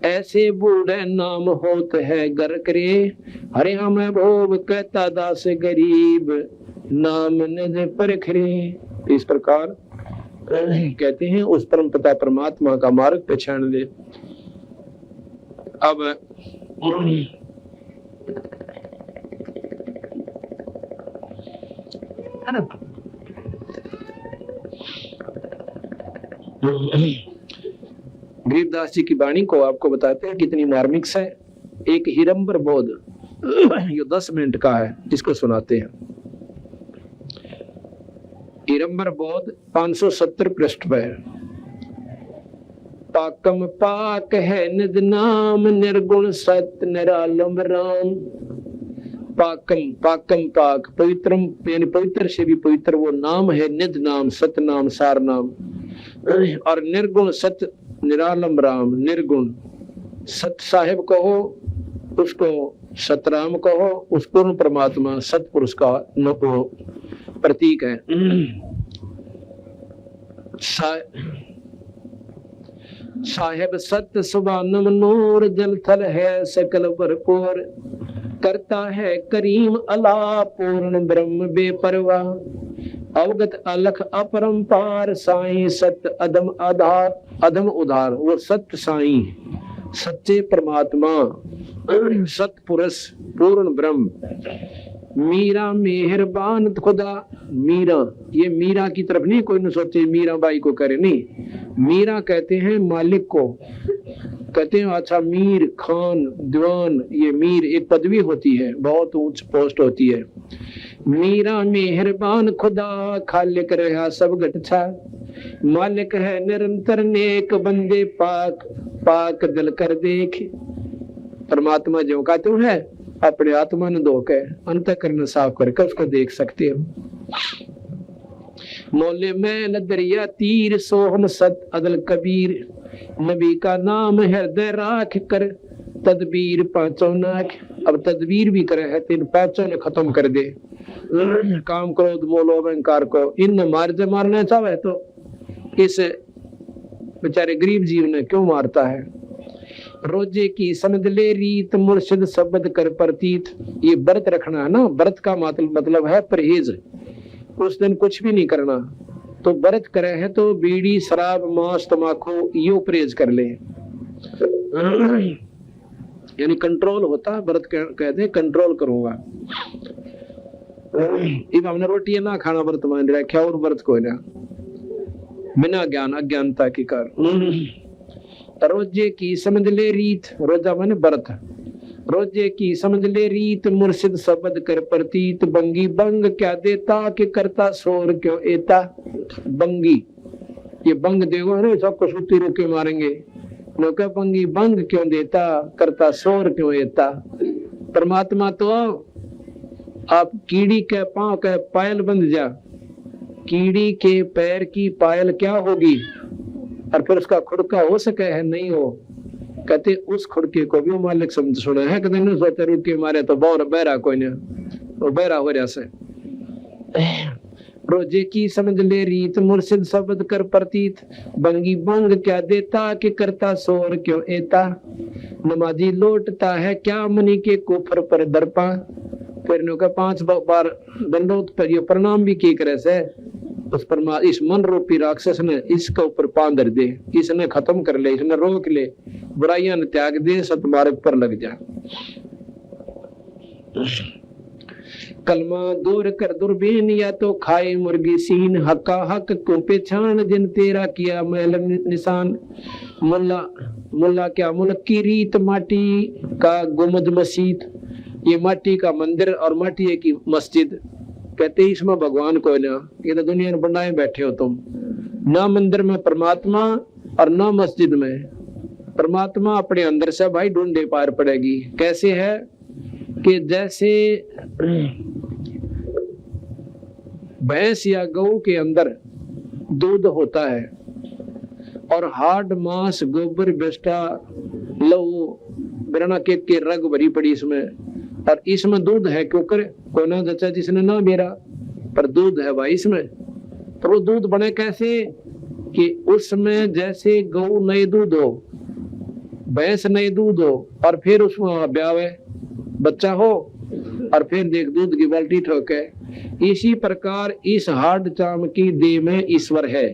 ऐसे बूढ़े नाम होत है गर करे, हरे हमें भोग कहता दास गरीब, नाम निज परखरे। इस प्रकार कहते हैं उस परम पिता परमात्मा का मार्ग पहचान ले। अब गरीबदास जी की वाणी को आपको बताते हैं कितनी मार्मिक है। एक हिरंबर बोध, ये 10 मिनट का है, इसको सुनाते हैं। हिरंबर बोध 570 पृष्ठ पर। पाकम पाक है निज नाम, निर्गुण सत्य निरालंब राम। पाकम पाकम पाक पवित्रम, यानी पवित्र से भी पवित्र वो नाम है, निज नाम, सत्य नाम, सार नाम, और निर्गुण सत्य निरालंब राम। निर्गुण सत्य साहिब कहो, उसको सतराम कहो, उस पूर्ण परमात्मा सतपुरुष का प्रतीक है। साहेब सत्य सुबानम नूर, जल थल है सकल भरपूर, करता है करीम अला पूर्ण ब्रह्म बेपरवाह, अवगत अलख अपरंपार, साईं सत्य अदम आधार अदम उधार। वो सत्य साईं, सच्चे परमात्मा, सतपुरुष, पूर्ण ब्रह्म। मीरा मेहरबान खुदा। मीरा, ये मीरा की तरफ नहीं कोई न सोचे मीरा बाई को करे, नहीं, मीरा कहते हैं मालिक को, कहते हैं अच्छा मीर खान दीवान, ये मीर एक पदवी होती है, बहुत ऊंच पोस्ट होती है। मीरा मेहरबान खुदा, खालिक रहा सब गठछा, मालिक है निरंतर नेक, बंदे पाक पाक दिल कर देख। परमात्मा जो का तू है, अपने आत्मा ने धोके अंतःकरण साफ करके उसको देख सकते हो। मोले में दरिया तीर, सोहन सत अदल कबीर, नबी का नाम हृदय राख कर, तदबीर पांचों नाख। अब तदबीर भी करे है, तीन पांचों ने खत्म कर दे। काम क्रोध मोह अहंकार को इन मारना चाहे तो इस बेचारे गरीब जीव ने क्यों मारता है। रोजे की समझ ले रीत मुर्शिद शब्द कर प्रतीत। ये व्रत रखना है ना, व्रत का मतलब है परहेज। उस दिन कुछ भी नहीं करना। तो व्रत करे है तो बीड़ी शराब मांस तमाकू यो परहेज कर ले, यानी कंट्रोल होता है। व्रत कहते हैं कंट्रोल करूंगा। इब हमने रोटी ना खाना व्रत मान रखा और व्रत कोई ना, बिना ज्ञान अज्ञानता के कारण। रोजे की समझ ले रीत, रोजा माने व्रत। रोजे की समझ ले रीत मुर्शिद शब्द कर प्रतीत। बंगी बंग क्या देता कि करता शोर क्यों एता। बंगी ये बंग देगो है ना, सबको सुती रुके मारेंगे। नौका बंगी बंग क्यों देता करता शोर क्यों एता। परमात्मा तो आप कीड़ी के पांव के पायल बंध जा, कीड़ी के पैर की पायल क्या होगी, और फिर उसका खुड़का हो सके है नहीं हो। कहते उस खुड़के को भी मालिक समझ सुना है, कहते नहीं सोते रुक के मारे तो बहुत बहरा कोई नहीं, वो बहरा हो जैसे। रोजे की समझ ले रीत मुर्शिद शब्द कर प्रतीत। बंगी बंग क्या देता कि करता शोर क्यों एता। नमाजी लौटता है क्या मुनि के कुफर पर दर्पा। फिर नो का 5 बार दंडोत पर ये प्रणाम भी की करे से उस परमात्मा इस मन रूपी राक्षस ने इसके ऊपर पांव धर दे, इसने खत्म कर ले, इसने रोक ले, बुराइयां ने त्याग दे, सतमार्ग पर लग जा। कलमा दूर कर दुर्बीन या तो खाए मुर्गी सीन। हक्का हक को पहचान जिन तेरा किया मैल निशान। मुल्ला मुल्ला क्या मुल्क की रीत माटी का गुमद मस्जिद। ये माटी का मंदिर और माटी की मस्जिद। कहते इसमें भगवान को ना, ये तो दुनिया में बनाए बैठे हो तुम। ना मंदिर में परमात्मा और ना मस्जिद में। परमात्मा अपने अंदर से भाई ढूंढे पार पड़ेगी। कैसे है कि जैसे भैंस या गऊ के अंदर दूध होता है और हाड मांस गोबर बेस्टा लहू बिरना के रग भरी पड़ी इसमें, और इसमें दूध है क्योंकि कोई ना जचा जिसने ना मेरा, पर दूध है भाई इसमें। तो वो दूध बने कैसे कि उसमें जैसे गऊ नए दूध हो, भैंस नए दूध हो, और फिर उसमें ब्यावे बच्चा हो, और फिर देख दूध की बाल्टी ठोके। इसी प्रकार इस हाड चाम की देह में ईश्वर है,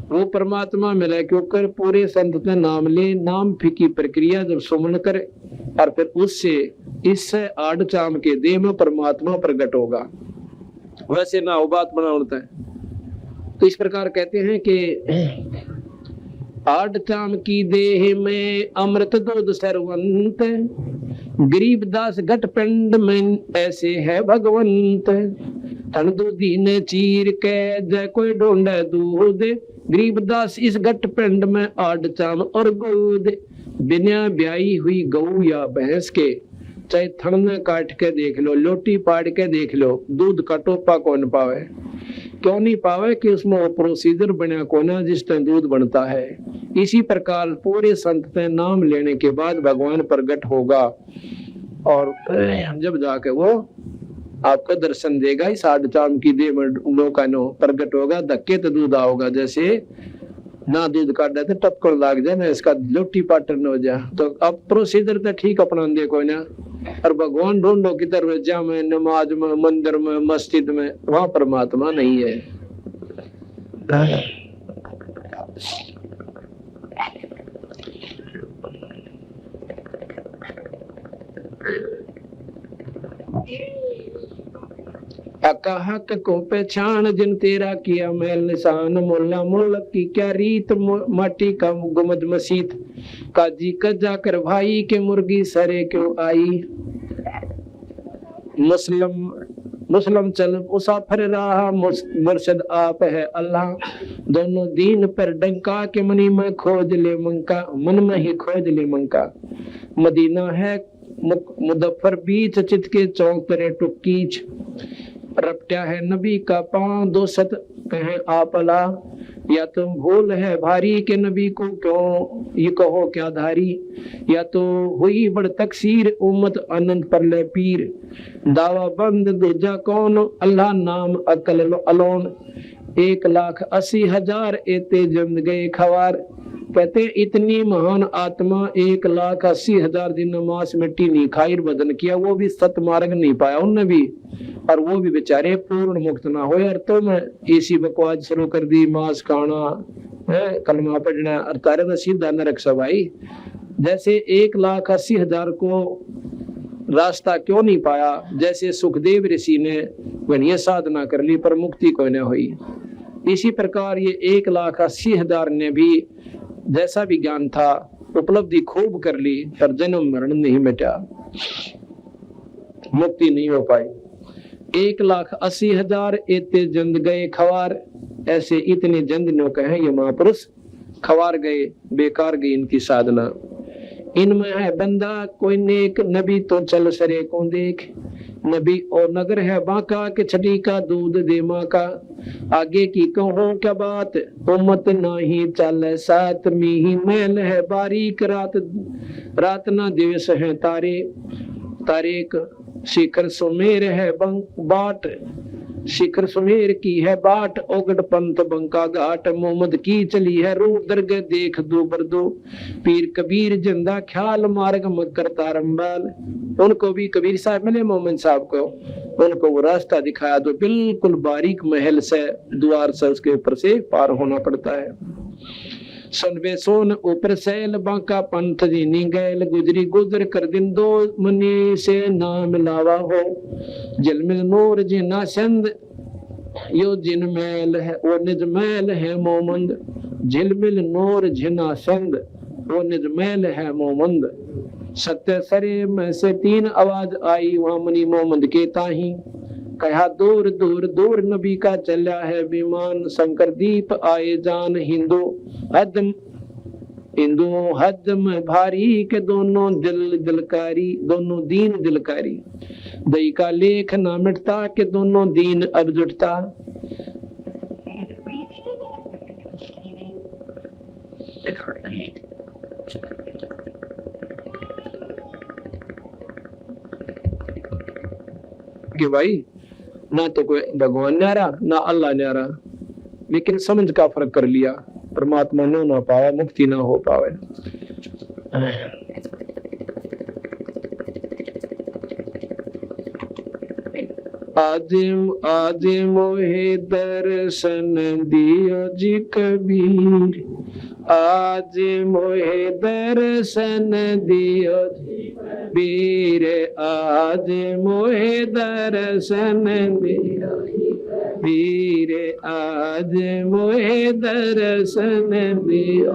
वो परमात्मा मिले क्योंकि पूरे संत ने नाम ले। नाम फीकी प्रक्रिया जब सुमन करे और फिर उससे इससे आड़ चाम के देह में परमात्मा प्रकट होगा। वैसे ना हो बात बना होता है। तो इस प्रकार कहते हैं कि आड़ चाम की देह में अमृत दूध सरवंत। गरीब दास घट पिंड में ऐसे है भगवंत। तन दूधी ने चीर के जय कोई ढूंढे दूध। गरीब दास इस घट पिंड में आड़ चाम और दूध। बिना ब्याई हुई गऊ या भैंस के चाहे थन में काट के देख लो, लोटी पाड़ के देख लो, दूध का टोपा कौन पावे। क्यों नहीं पावे कि उसमें वो प्रोसीजर बना कोना जिस तरह दूध बनता है। इसी प्रकार पूरे संत के नाम लेने के बाद भगवान प्रकट होगा और जब जाके वो आपको दर्शन देगा। इस आड़ चाम की देह में नो का नो प्रकट होगा। धक्के तो दूध आओगा, जैसे ना दूध काट देते टपकड़ लाग जाए ना, इसका लोटी पाटन हो जाए। तो अब प्रोसीजर तो ठीक अपना देखो ना, और भगवान ढूंढो किधर में, जा में, नमाज में, मंदिर में, मस्जिद में, वहां परमात्मा नहीं है। हक को पहचान जिन तेरा किया मैल निशान। मुल्ला मुल्क की क्या रीत माटी का गुमद मसीत। काजी का जाकर भाई के मुर्गी सरे क्यों आई। मुस्लिम चल मुसाफिर रहा मुर्शद आप है अल्लाह। दोनों दीन पर डंका के मनी में खोज ले मंका। मन में ही खोज ले मंका। मदीना है मुजफ्फर बीच चित के चौक तरे टुकीच। रपटा है नबी का पांव 2 सत कहे आपला। या तो भूल है भारी के नबी को क्यों ये कहो क्या धारी। या तो हुई बड़ तकसीर उम्मत अनंत पर ले पीर। दावा बंद दूजा कौन अल्लाह नाम अकल अलोन। 1,80,000 एते जम गए खवार। कहते इतनी महान आत्मा 1,80,000 दिन मांस मिट्टी नहीं खाई, बदन किया, वो भी सतमार्ग नहीं पाया उनने भी, और वो भी बेचारे पूर्ण मुक्त ना हो। यार तो मैं ऐसी बकवास शुरू कर दी, मांस खाना है, कलमा पढ़ना, और तारे तो सीधा नरक सब आई। जैसे 1,80,000 को रास्ता क्यों नहीं पाया, जैसे सुखदेव ऋषि ने वह साधना कर ली पर मुक्ति कोई न हुई, इसी प्रकार ये 1,80,000 ने भी जैसा भी ज्ञान था उपलब्धि खूब कर ली, पर जन्म मरण नहीं मिटा, मुक्ति नहीं हो पाई। 1,80,000 इतने जंद गए खवार, ऐसे इतने जंदनों के हैं ये महापुरुष, खवार गए, बेकार गई इनकी साधना। इनमें है बंदा कोई नेक, नबी तो चल सरे को देख, नबी और नगर है बांका के छठी का दूध दे माँ का, आगे की कहूँ क्या बात, उम्मत नहीं चल साथ मी मैल है बारीक, रात रात ना दिवस है तारे, तारेक शिखर सुमेर है बाट, शिखर सुमेर की है बाट, ओगड़ पंथ बंका घाट, मोहम्मद की चली है रू दरगह देख दो बरदो, पीर कबीर जिंदा ख्याल मार्ग मकर तारंबाल। उनको भी कबीर साहब मिले मोहम्मद साहब को, उनको वो रास्ता दिखाया, तो बिल्कुल बारीक महल से द्वार से उसके ऊपर से पार होना पड़ता है। सनवे सोन ऊपर सैल बांका पंथ दीनी गैल, गुजरी गुजर कर दिन दो मनी से ना मिलावा हो, जलमिल नूर जिना संद यो जिन मैल है वो निज मैल है मोमंद, झिलमिल नूर जिना संद वो निज मैल है मोमंद। सत्य सरे में से 3 आवाज आई वहां मनी मोहम्मद के ताही, कहा दूर दूर दूर नबी का चला है विमान, शंकर दीप आए जान हिंदू हदम, हिंदू हद में भारी के दोनों दिल दिलकारी, दोनों दीन दिलकारी, दई का लेख ना मिटता के दोनों दीन अब जुटता। कि भाई ना तो कोई भगवान न्यारा ना अल्लाह न्यारा, लेकिन समझ का फर्क कर लिया, परमात्मा ने ना पावा, मुक्ति ना हो पावे। आज मोहे दर्शन दियो जी कबीर, आज मोहे दर्शन दियो वीर, आज मोहे दर्शन दियो वीर, आज मोहे दर्शन दियो,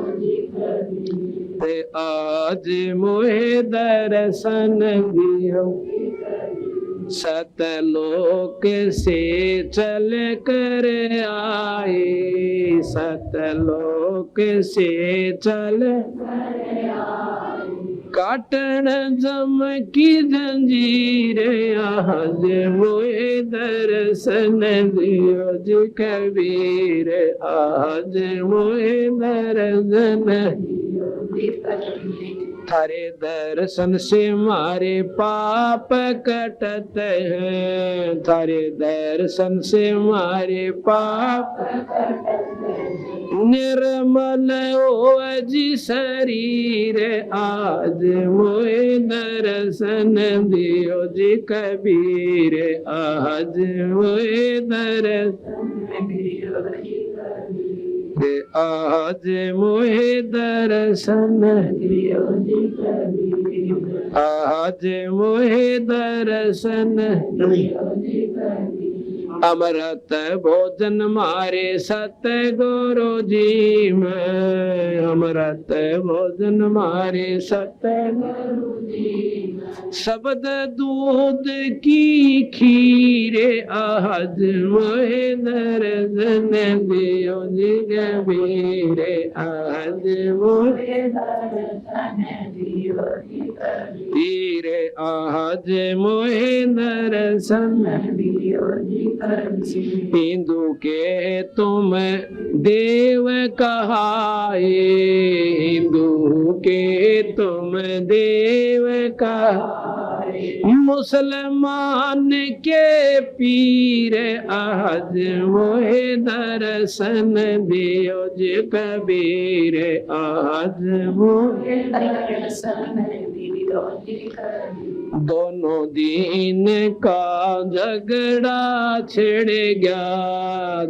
आज मोहे दर्शन दियो। सतलोक से चल कर आए, सतलोक से चल काटन जम की जंजीर, आज मोहे दर्शन दियो जी कबीर, आज मोहे दर्शन थारे दर्शन से मारे पाप कटते हैं, थारे दर्शन से मारे पाप निर्मल हो जी शरीर, आज मोहे दर्शन दियो जी कबीर, आज मोहे दर्शन दियो, आज मोहे दर्शन दियो जी कबीर, आज मोहे दर्शन दियो जी कबीर। अमृत भोजन मारे सतगुरु जी में, अमृत भोजन मारे सतगुरु जी, शब्द दूध की खीर, आज मोहे दर्शन दियो जी कबीर, आज मोहे दर्शन दियो जी कबीर, आज मोहे दर्शन दियो जी कबीर। हिंदू के तुम देव कहाए, हिंदू के तुम देव कहा, मुसलमान के पीर आज मोहे दर्शन दियो जे कबीर आज मोहे दर्शन दियो जे कबीर। दोनों दीन का झगड़ा छिड़ गया,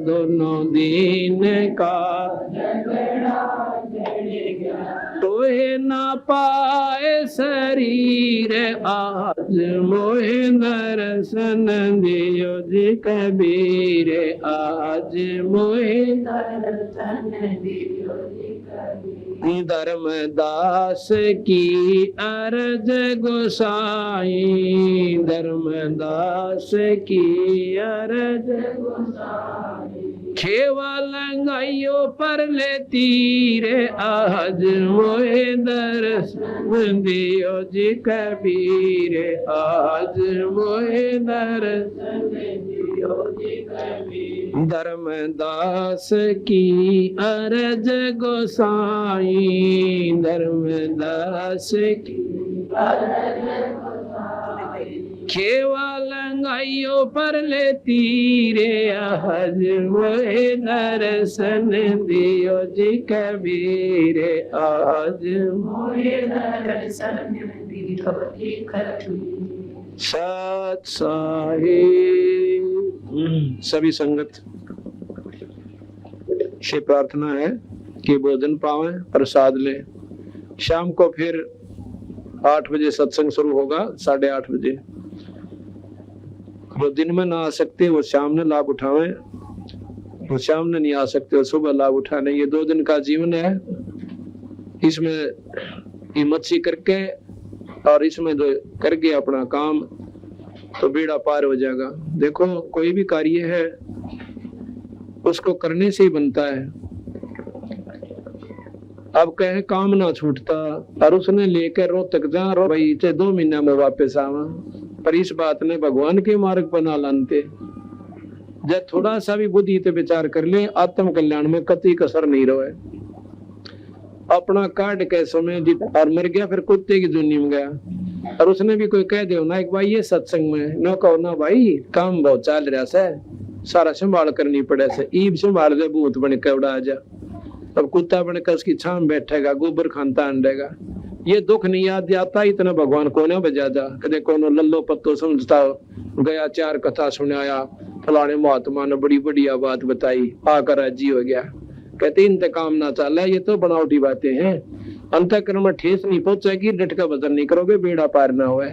दोनों दीन का झगड़ा छिड़ गया। तोहे ना पाए शरीर आज मोहे दर्शन दियो जी कबीर आज मोहे दर्शन दियो जी कबीर। धर्मदास की अर्ज गोसाई, धर्मदास की अर्ज गोसाई। खेवा लंगाइयो पर ले तीरे आज मोहे दर्शन दियो जी कबीर आज मोहे दर्शन दियो जी कबीर। धर्मदास की अर्ज गोसाई, धर्मदास की अर्ज गोसाई। खेवा लंगाइयो पर ले तीरे आज मोहे दर्शन दियो जी कबीर आज मोहे दर्शन दियो जी कबीर। सत साहिब। सभी संगत से प्रार्थना है कि भोजन पावे, प्रसाद ले। शाम को फिर 8 बजे सत्संग शुरू होगा, 8:30 बजे। जो दिन में ना आ सकते वो शाम में लाभ उठावे, वो शाम में नहीं आ सकते वो सुबह लाभ उठाने। ये 2 दिन का जीवन है, इसमें हिम्मत सी करके और इसमें जो करके अपना काम तो बेड़ा पार हो जाएगा। देखो कोई भी कार्य है उसको करने से ही बनता है। अब कहे काम ना छूटता और उसने लेकर रोहतक जा रो भाई 2 महीना में वापस आवा, पर इस बात ने भगवान के मार्ग पर ना लानते। जब थोड़ा सा भी बुद्धि ते विचार कर ले, आत्म कल्याण में कतई कसर नहीं रहे। अपना काट के समय जीत और मर गया, फिर कुत्ते की दुनिया में गया। और उसने भी कोई कह दो ना एक भाई ये सत्संग में न कहो ना भाई काम बहुत चल रहा से, सारा संभाल करनी पड़े से, ईब संभाल दे भूत बन के उड़ा जा। अब कुत्ता बनकर उसकी छाम बैठेगा, गोबर खानता अंडेगा। ये दुख नहीं याद आता, इतना भगवान को ना बजा जा। कदे कोनो लल्लो पत्तो समझता गया, 4 कथा सुनाया, फलाने महात्मा ने बड़ी बढ़िया बात बताई, आकर राजी हो गया। कहते इंतकाम ना चला, ये तो बनावटी बातें हैं। अंतःकरण में ठेस नहीं पहुंचेगी, डट का वजन नहीं करोगे, बेड़ा पार ना हुआ।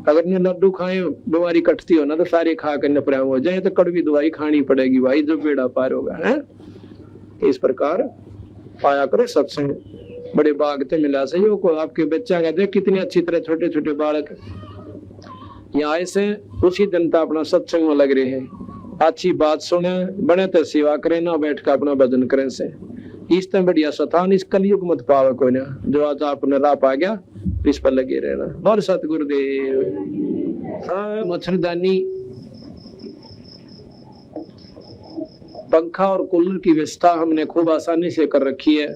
अगर ने लड्डू खाए बीमारी कटती हो ना तो सारे खा कर नपरा हो जाए, तो कड़वी दवाई खानी पड़ेगी भाई, जो बेड़ा पार होगा है। इस प्रकार पाया करो सत्संग, बड़े बाग थे मिला से को आपके बच्चा का देख कितनी अच्छी तरह छोटे छोटे बालक यहाँ ऐसे उसी जनता अपना सत्संग में लग रहे हैं। अच्छी बात सुने, बने तो सेवा करे ना, बैठ कर अपना भजन करें से। इस तरह बढ़िया सतान इस कलयुग मत पावे कोई ना। जो आज आपने राह पा गया इस पर लगे रहना। बहुत सतगुरुदेव। मच्छरदानी, पंखा और कूलर की व्यवस्था हमने खूब आसानी से कर रखी है।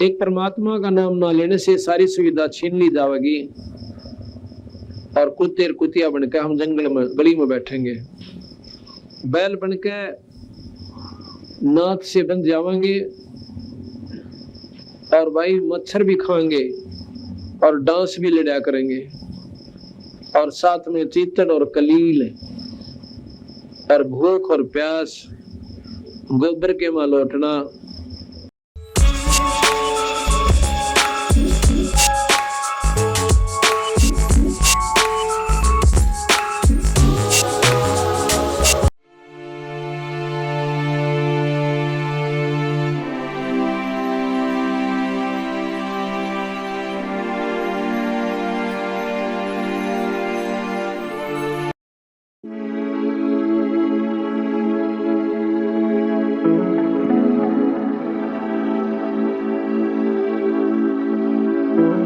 एक परमात्मा का नाम ना लेने से सारी सुविधा छीन ली जाएगी और कुत्ते कुतिया बनकर हम जंगल में गली में बैठेंगे, बैल बनकर नाथ से बंध जाएंगे और भाई मच्छर भी खाएंगे और डांस भी लड़ा करेंगे और साथ में चीतड़ और कलील और भूख और प्यास, गोबर के मां लौटना,